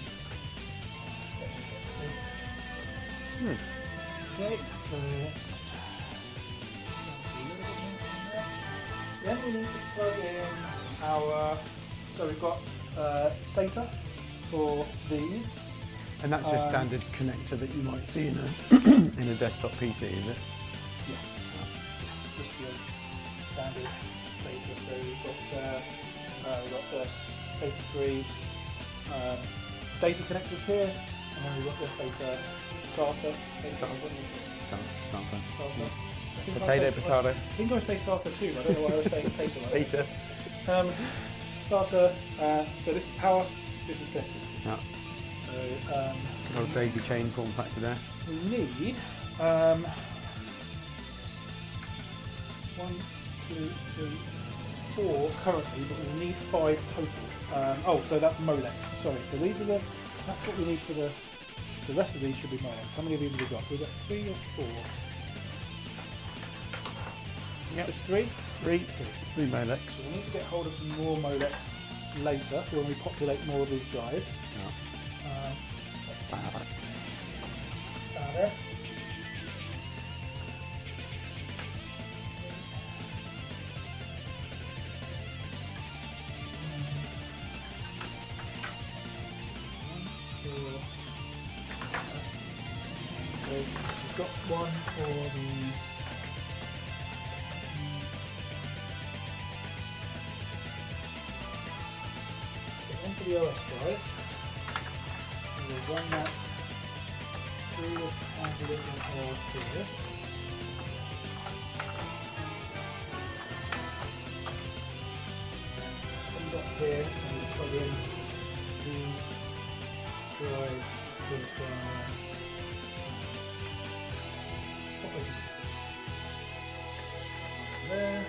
Okay, so let's just then we need to plug in our, so we've got SATA for these. And that's your standard connector that you might see in a in a desktop PC, is it? Yes, just your standard SATA. So we've got the SATA 3 data connectors here, and then we've got the SATA SATA. SATA. Potato. I think I say SATA too. I don't know why I was saying SATA. SATA. SATA. So this is power. This is connectivity. Yeah. So Old daisy chain form factor there. we need 1, 2, 3, 4 currently, but we need 5 total. So that's Molex. Sorry. So these are that's what we need for the rest of these should be Molex. How many of these have we got? We've got 3 or 4. Yep. Just 3? 3 So Molex. we need to get hold of some more Molex later for when we populate more of these drives. SATA. SATA. So we've got one for the one for the OS drives. We'll run that through this little hole here. Comes up here and we'll plug in these drives with there.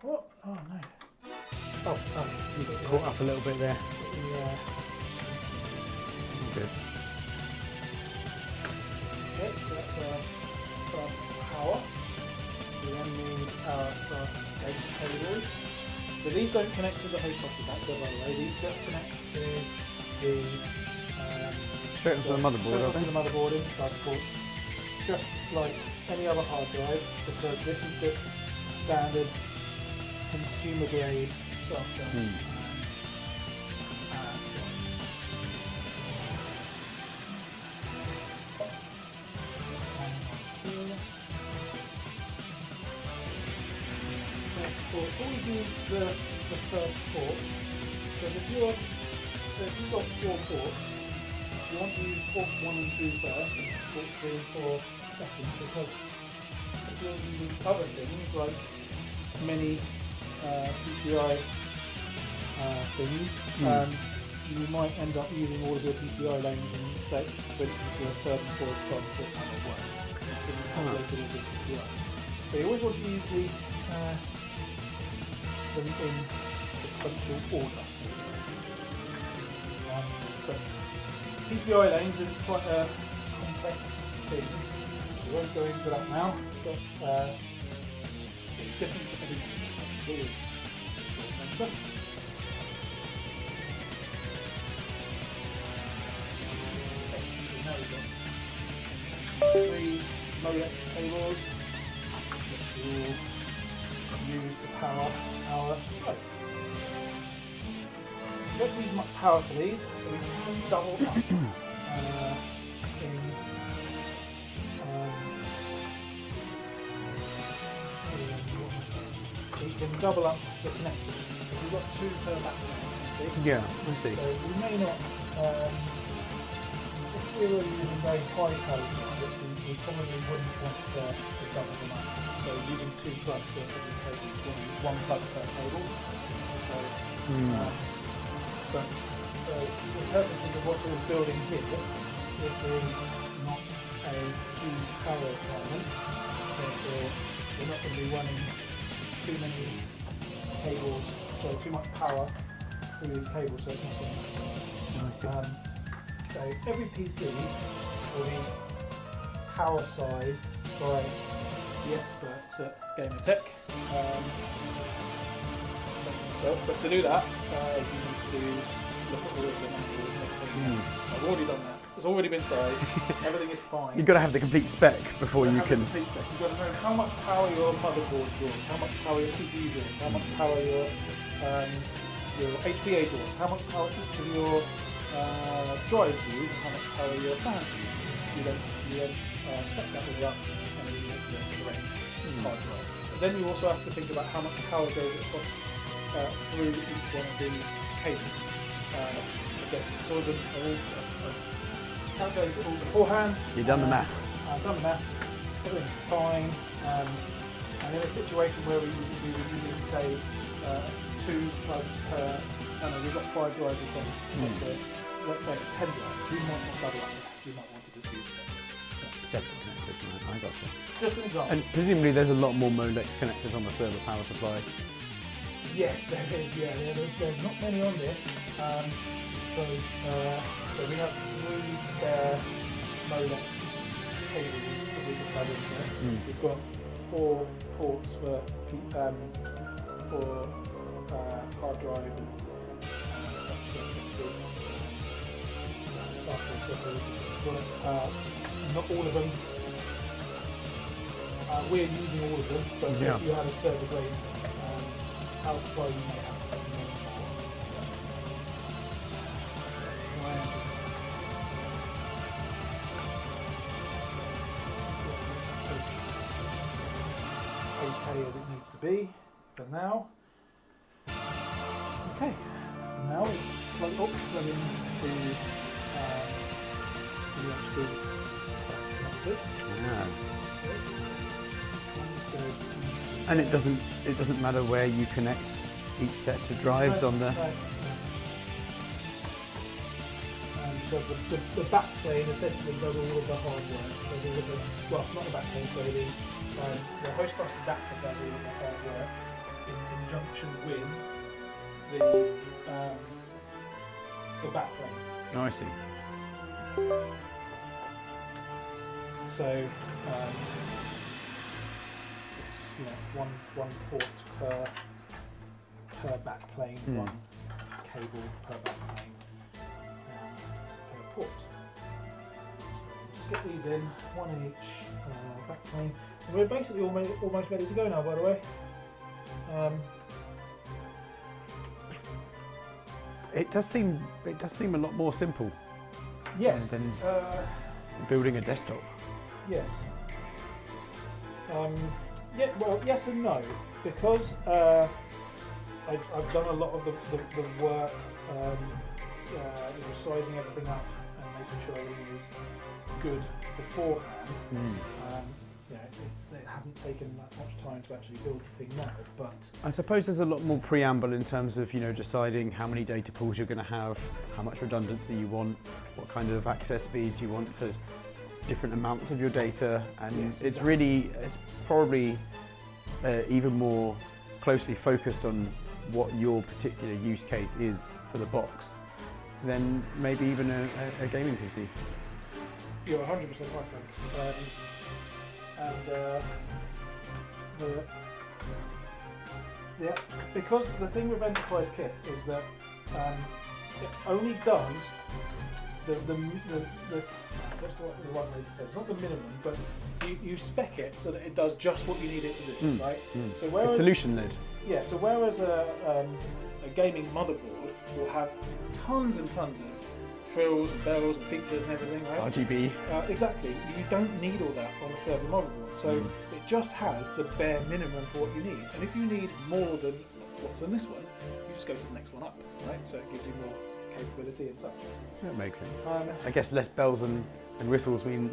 What? Oh no. Oh, You just caught up a little bit there. yeah. Good. Okay, so that's our SATA power. We then need our SATA data cables. So these don't connect to the host bus adapter, by the way. These just connect to the Straight onto the motherboard, straight I onto think. the motherboard inside the ports, just like any other hard drive, because this is just standard consumer grade SATA. always use the first port, because if you've got 4 ports, you want to use port 1 and 2 first, and port 3 and 4 second, because if you're using other things like many PCI things, you might end up using all of your PCI lanes and say, for instance, your third and fourth side port might not work. PCI. So you always want to use them in sequential order. But PCI lanes is quite a complex thing. We won't go into that now, but it's different for everyone. Answer. Now we've got 3 Molex cables which we will use to power our slopes. We don't need much power for these, so we can double up we can double up the connectors. We've got 2 per backplane, see? Yeah, I see. So we may not, if we were using very high code, we probably wouldn't want to double them up. So using 2 plugs for a single cable, we want to use 1 plug per cable. So, but the purposes of what we're building here, this is not a huge power requirement. Therefore, we're not going to be running too many cables, so too much power through these cables, so it's not going to matter. So every PC will be power sized by the experts at Gamertech. But to do that, you need to look at all of the manuals and everything. I've already done that. It's already been sized. Everything is fine. You've got to have the complete spec before you can. You've got to know how much power your motherboard draws, how much power your CPU draws, how much power your HBA draws, how much power each of your drives use, how much power your fans use. You don't spec that all up and then you make the correct hard drive. But then you also have to think about how much power goes across through each one of these cables. Again, it's all been calculated all beforehand. You've done the math. I've done the math. Everything's fine. And in a situation where we were using, say, 2 plugs per, we've got 5 drives in front. Let's say it's 10 drives. You might not double up that. You might want to just use 7. Separate connectors, right? I gotcha. It's just an example. And presumably there's a lot more Molex connectors on the server power supply. Yes, there is. Yeah, there's not many on this. Because, so we have 3 spare Molex cables that we can plug in here. We've got 4 ports for hard drive and such. Not all of them. We're using all of them, but if you have a server grade power supply, you may have many more. Okay as it needs to be for now. Okay, so now we plug in the actual SAS connectors. And it doesn't matter where you connect each set of drives on the. Because the backplane essentially does all of the hard work. Well, not the backplane, sorry, the host bus adapter does all of the hard work in conjunction with the backplane. Oh, I see. So it's one port per backplane, 1 cable per backplane per port. So just get these in, 1 in each backplane. And we're basically almost ready to go now, by the way. It does seem a lot more simple. Yes. Than building a desktop. Yes. Yeah, well, yes and no, because I've done a lot of the work, sizing everything up and making sure everything is good beforehand. It hasn't taken that much time to actually build the thing now, but I suppose there's a lot more preamble in terms of deciding how many data pools you're going to have, how much redundancy you want, what kind of access speeds you want for different amounts of your data, and Yes, it's exactly. it's probably even more closely focused on what your particular use case is for the box than maybe even a gaming PC. you're 100% right, Frank. Because the thing with Enterprise Kit is that it only does what's the right way to say it? It's not the minimum, but you spec it so that it does just what you need it to do, right? So It's whereas solution led. yeah, so whereas a gaming motherboard will have tons and tons of frills and bells and features and everything, right? RGB. Exactly. You don't need all that on a server motherboard, so it just has the bare minimum for what you need. And if you need more than what's on this one, you just go to the next one up, right? So it gives you more capability and such. That makes sense. Um, I guess less bells and whistles mean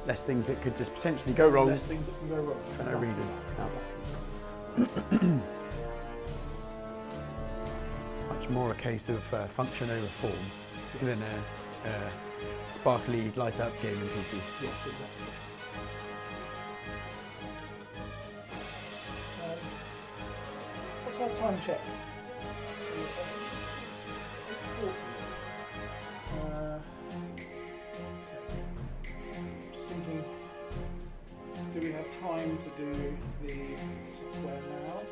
less things that could just potentially go wrong. Less things that can go wrong. For no reason. Exactly. Much more a case of function over form than a sparkly light up gaming PC. Yes, exactly. What's our time check? Just thinking, do we have time to do the software now?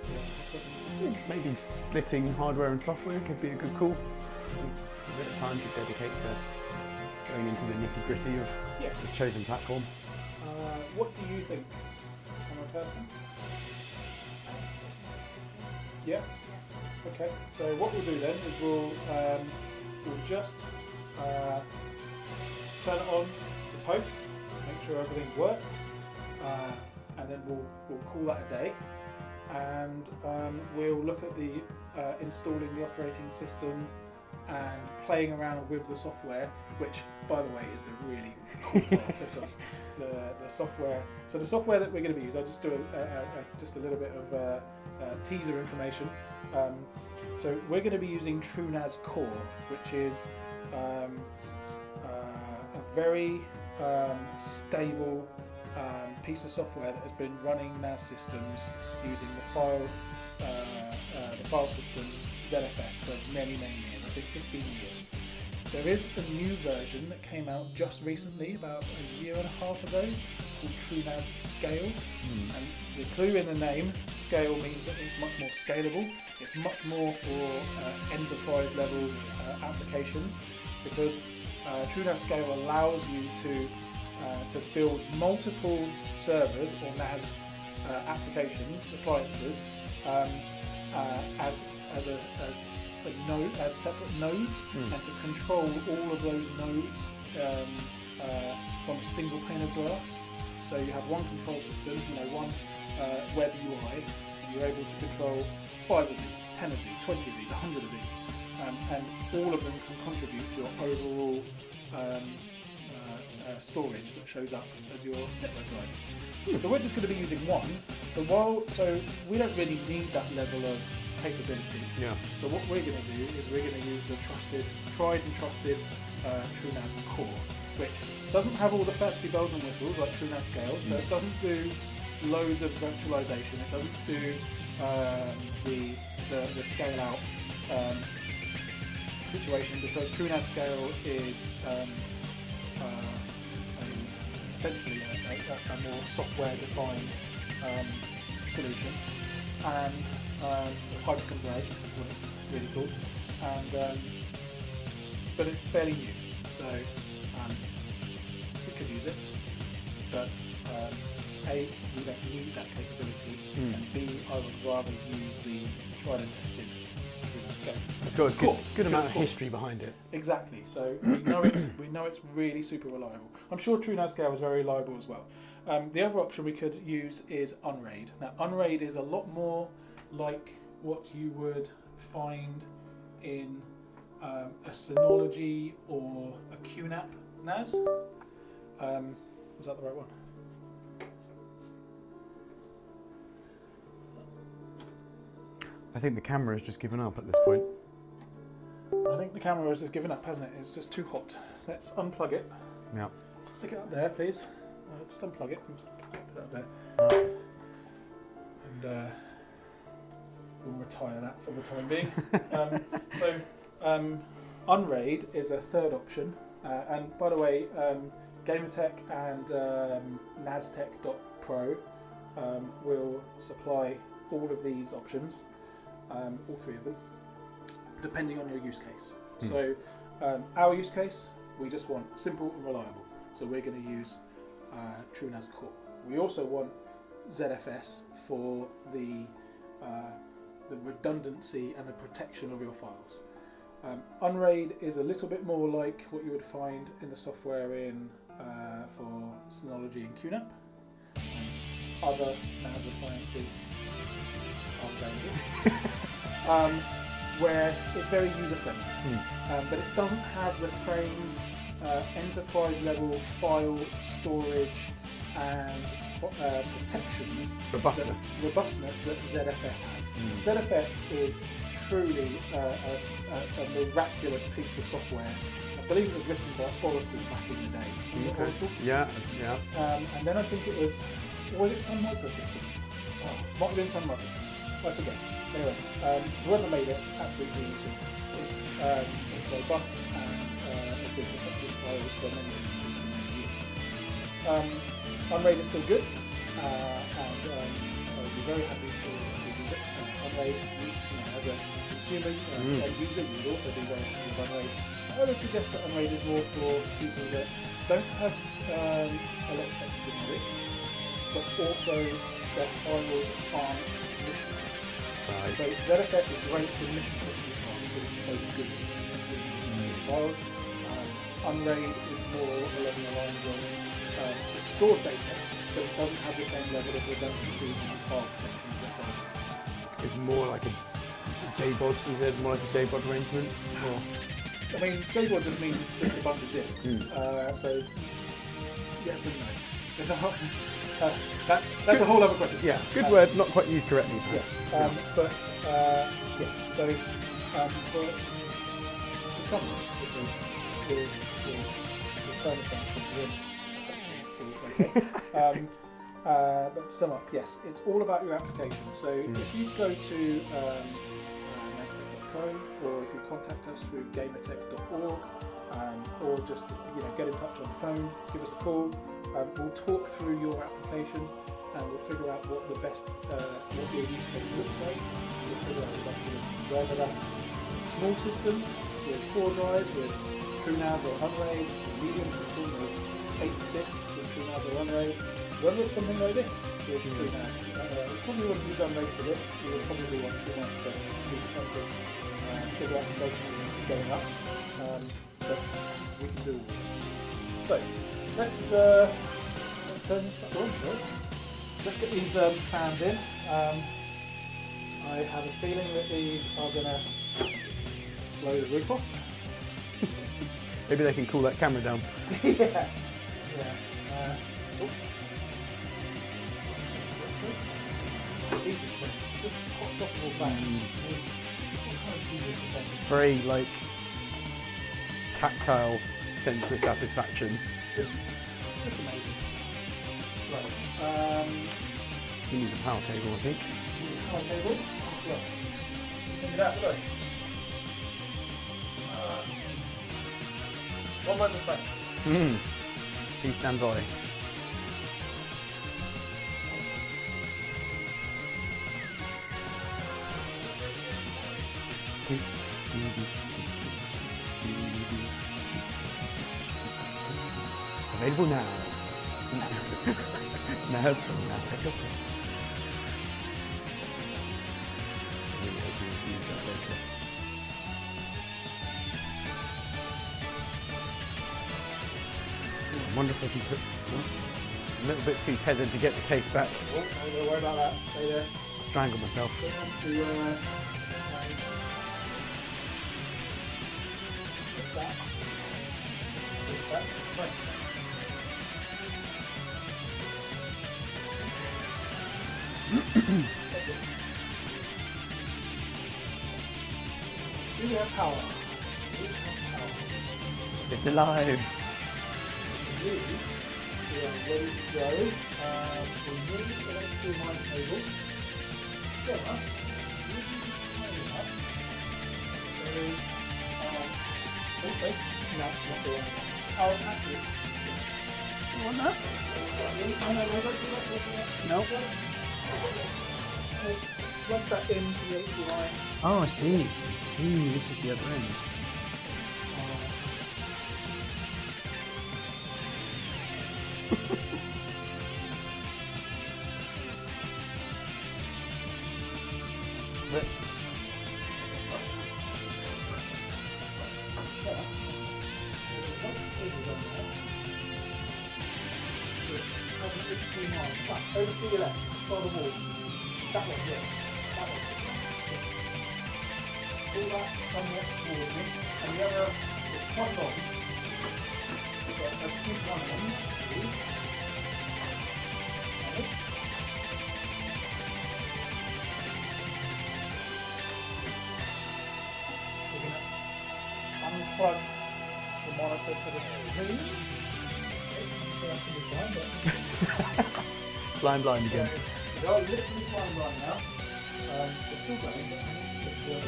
Maybe splitting hardware and software could be a good call. A bit of time to dedicate to going into the nitty gritty of Yeah. the chosen platform. What do you think? I'm a person? Yeah? Okay, so what we'll do then is we'll just turn it on to post, make sure everything works, and then we'll call that a day. And we'll look at the installing the operating system and playing around with the software, which, by the way, is the really cool part because the software. So the software that we're going to be using, I'll just do just a little bit of teaser information. So we're going to be using TrueNAS Core, which is a very stable piece of software that has been running NAS systems using the file system ZFS for many years, I think 15 years. There is a new version that came out just recently, about a year and a half ago, called TrueNAS Scale. And the clue in the name, Scale, means that it's much more scalable. It's much more for enterprise level applications, because TrueNAS Scale allows you to build multiple servers or NAS applications, appliances, as separate nodes, and to control all of those nodes from a single pane of glass. So you have one control system, one web UI, and you're able to control 5 of these, 10 of these, 20 of these, 100 of these, and all of them can contribute to your overall storage that shows up as your network drive. So we're just going to be using one. So we don't really need that level of capability. Yeah. So what we're going to do is we're going to use the tried and trusted TrueNAS Core, which doesn't have all the fancy bells and whistles like TrueNAS Scale. So it doesn't do loads of virtualization. It doesn't do the scale out situation, because TrueNAS Scale is essentially a more software-defined solution, and hyper-converged is what it's really called, and but it's fairly new, so we could use it, but A, we don't need that capability, and B, I would rather use the tried and tested TrueNAS Scale. It's got a good amount of Cool. history behind it. Exactly. So we know it's really super reliable. I'm sure TrueNAS Scale is very reliable as well. The other option we could use is Unraid. Now, Unraid is a lot more like what you would find in a Synology or a QNAP NAS. Was that the right one? I think the camera has just given up at this point. I think the camera has given up, hasn't it? It's just too hot. Let's unplug it. Yeah. Stick it up there, please. Just unplug it and put it up there. And we'll retire that for the time being. Unraid is a third option. And by the way, Gamertech and NAStech.pro will supply all of these options, all three of them, depending on your use case. So our use case, we just want simple and reliable. So we're going to use TrueNAS Core. We also want ZFS for the redundancy and the protection of your files. Unraid is a little bit more like what you would find in the software in for Synology and QNAP. Other NAS appliances are available, where it's very user-friendly, but it doesn't have the same enterprise level file storage and protections, Robustness. that ZFS has. ZFS is truly a miraculous piece of software. I believe it was written by Oracle back in the day. Okay. Oracle? Yeah. And then I think it was it Sun Microsystems? Oh, might have been Sun Microsystems. I forget. Anyway, whoever made it, absolutely geniuses. It's robust and has been protected files for many instances for many years. Unraid is still good, and I'd be very happy to use it. Unraid, as a consumer end user, you would also be very happy with Unraid. I would suggest that Unraid is more for people that don't have a lot of technical knowledge, but also their files aren't mission critical. Right. So ZFS is great for mission critical files because it's so good at protecting files. Unraid is more along the lines of it stores data, but it doesn't have the same level of redundancies and file protections that files. It's more like a JBOD, you said, more like a JBOD arrangement? Or? I mean, JBOD just means just a bunch of disks. So yes and no. There's a whole, that's a whole other question. Yeah, good word, not quite used correctly. Yes, perhaps. so to sum up, because the phone sounds from but to sum up, yes, it's all about your application. So if you go to NAStech.pro, or if you contact us through Gamertech.org, or just get in touch on the phone, give us a call. We'll talk through your application and we'll figure out what the best, what your use case looks like. We'll figure out the best solution, whether that's a small system with 4 drives with TrueNAS or Unraid, a medium system with 8 disks with TrueNAS or Unraid, whether it's something like this with TrueNAS. We probably wouldn't use Unraid for this. We would probably want TrueNAS for these kinds of bigger applications going up, but we can do all of it. So let's turn this on. Let's get these fans in. I have a feeling that these are going to blow the roof off. Maybe they can cool that camera down. Yeah. Easy, just hot shoppable fans. Very tactile sense of satisfaction. It's just amazing. Right. You need a power cable, I think. Power cable. Look. Think of that, look. One moment, thanks. Please stand by. Available now. NAS from NAStech. Use that later. I wonder if I can put. a little bit too tethered to get the case back. Oh, don't worry about that. Stay there. Strangle myself. Go on to that. Right. Do we have power? It's alive. We are ready to go. We need to let go my table. Together, there is okay, that's not the one. Oh, actually. You want that? No. Just plug that into the HDMI. Oh, I see. I see. This is the other end. But over to your left, by the wall. That one, yes. That one. Pull that somewhat towards me, and the other is quite long. You've got a two one on, please. We're going to unplug the monitor to the screen. So that should be fine, but blind again. we are literally flying right now. It's still going, but it's good.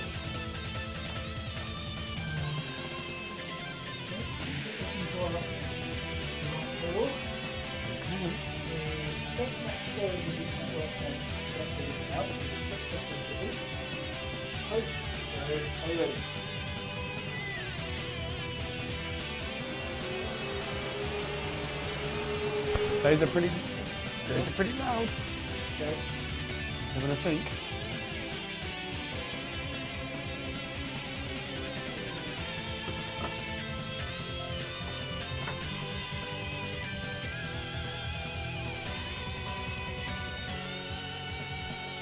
Are you ready? Those are pretty loud. Okay. Let's have a think.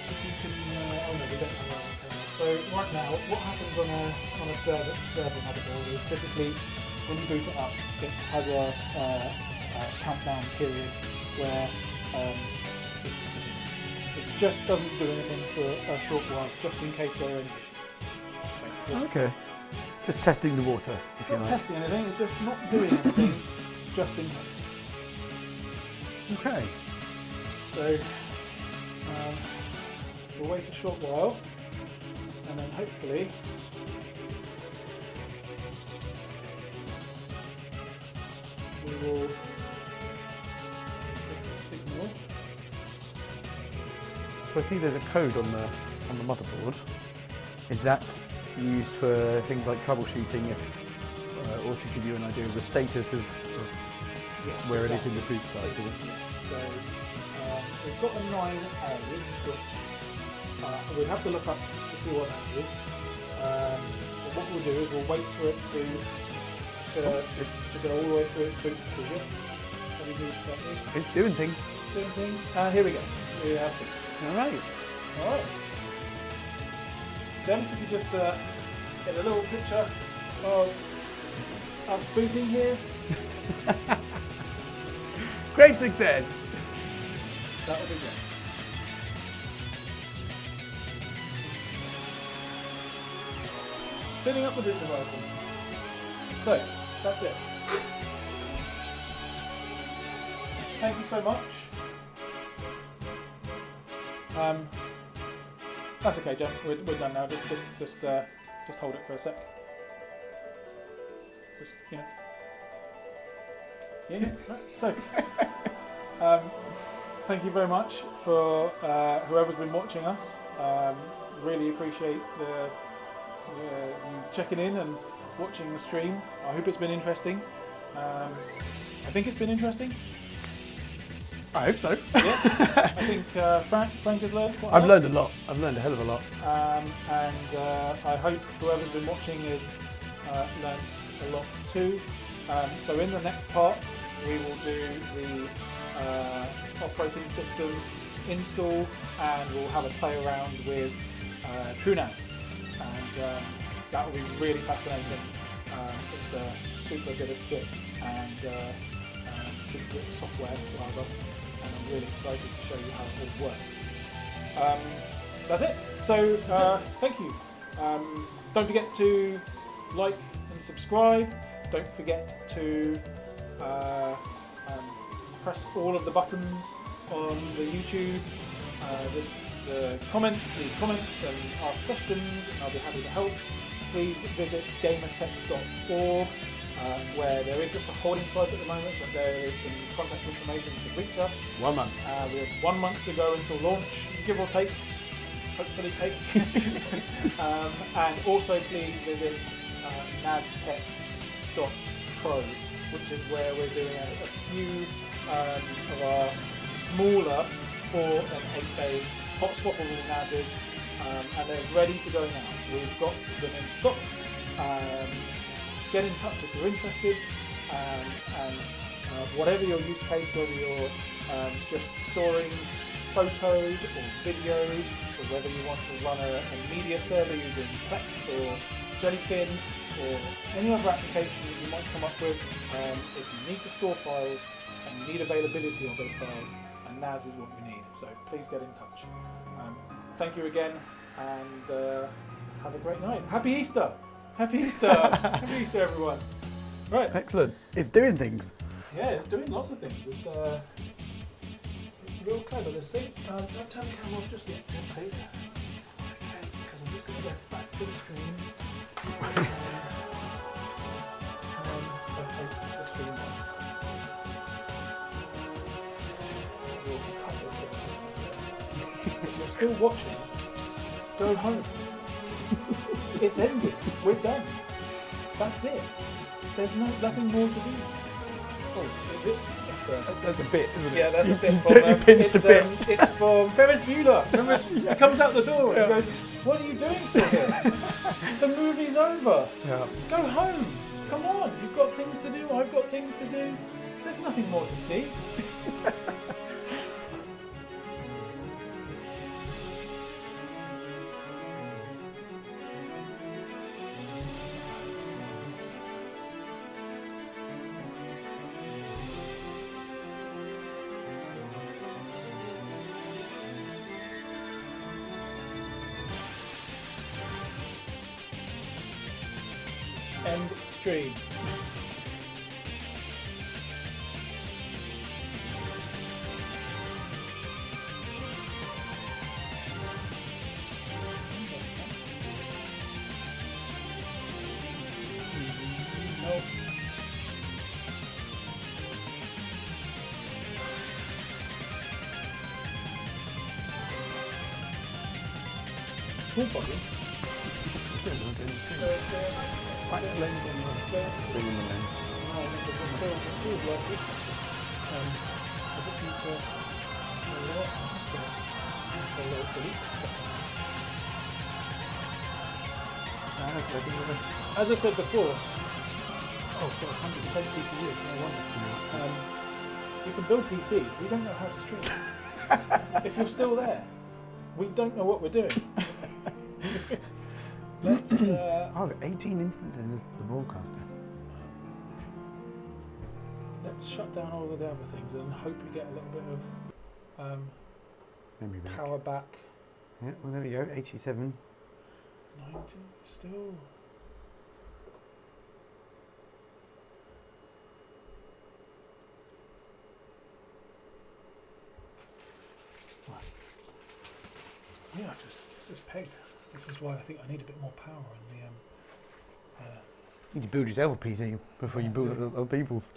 If you can, oh no, we don't have that on camera. So right now, what happens on a server motherboard is typically when you boot it up, it has a countdown period where it just doesn't do anything for a short while, just in case there are any issues. Okay. Just testing the water, if It's you not like. testing anything, it's just not doing anything, just in case. Okay. So we'll wait a short while, and then hopefully we will get the signal. So I see there's a code on the motherboard. Is that used for things like troubleshooting, or to give you an idea of the status of Yes, where it is in the exactly. boot cycle? So we've got a 9A, which we'd have to look up to see what that is. But what we'll do is we'll wait for it to go all the way through its boot procedure. Let me move slightly. It's doing things. Doing things. Here we go. Here we have it. All right. All right. Then if you could just get a little picture of us booting here, Great success. that would be great. Spinning up the boot devices. So, that's it. Thank you so much. That's okay, Jen. We're done now. Just hold it for a sec. Just, yeah. Right. So, thank you very much for whoever's been watching us. Really appreciate you checking in and watching the stream. I hope it's been interesting. I think it's been interesting. I hope so. Yeah. I think Frank has learned quite a lot. I've learned a lot. I've learned a hell of a lot. And I hope whoever's been watching has learned a lot too. So in the next part, we will do the operating system install, and we'll have a play around with TrueNAS, and that will be really fascinating. It's a super bit of kit and super bit of software rather, and I'm really excited to show you how it all works. That's it. So thank you. Don't forget to like and subscribe. Don't forget to press all of the buttons on the YouTube. The comments, leave comments and ask questions, and I'll be happy to help. Please visit Gamertech.org, where there is just a holding site at the moment, but there is some contact information to reach us. 1 month. We have 1 month to go until launch, give or take. Hopefully take. And also please visit NAStech.pro, which is where we're doing a few of our smaller 4 and 8-bay hot swappable NASs, and they're ready to go now. We've got them in stock. Get in touch if you're interested, and whatever your use case, whether you're just storing photos or videos, or whether you want to run a media server using Plex or Jellyfin or any other application that you might come up with, if you need to store files and you need availability of those files, and NAS is what you need. So please get in touch. Thank you again, and have a great night. Happy Easter! Happy Easter! Happy Easter, everyone! Right. Excellent. It's doing things. Yeah, it's doing lots of things. It's real clever. Let's see. Don't turn the camera off just yet, please. Okay, because I'm just going to go back to the screen. Okay, put the screen off. We'll cut this off. If you're still watching, go home. It's ended. We're done. That's it. There's nothing more to do. Oh, is it? That's a bit, isn't it? Yeah, that's a bit. You've totally pinched a bit. It's from Ferris Bueller. He comes out the door and he goes, "What are you doing still here? The movie's over. Yeah. Go home. Come on. You've got things to do. I've got things to do. There's nothing more to see." End stream. Nope. Small problem. Quite the lens on the bring in the lens. No, I think it's still working. I just need to delete this. As I said before, oh god, 100% CPU, no wonder. You can build PCs, we don't know how to stream. If you're still there, we don't know what we're doing. Let's, oh, 18 instances of the broadcaster. Let's shut down all of the other things and hope we get a little bit of power back. Yeah, well there we go, 87. 90, still. Right. Yeah, this is pegged. This is why I think I need a bit more power on the. You need to build yourself a PC before you build other people's.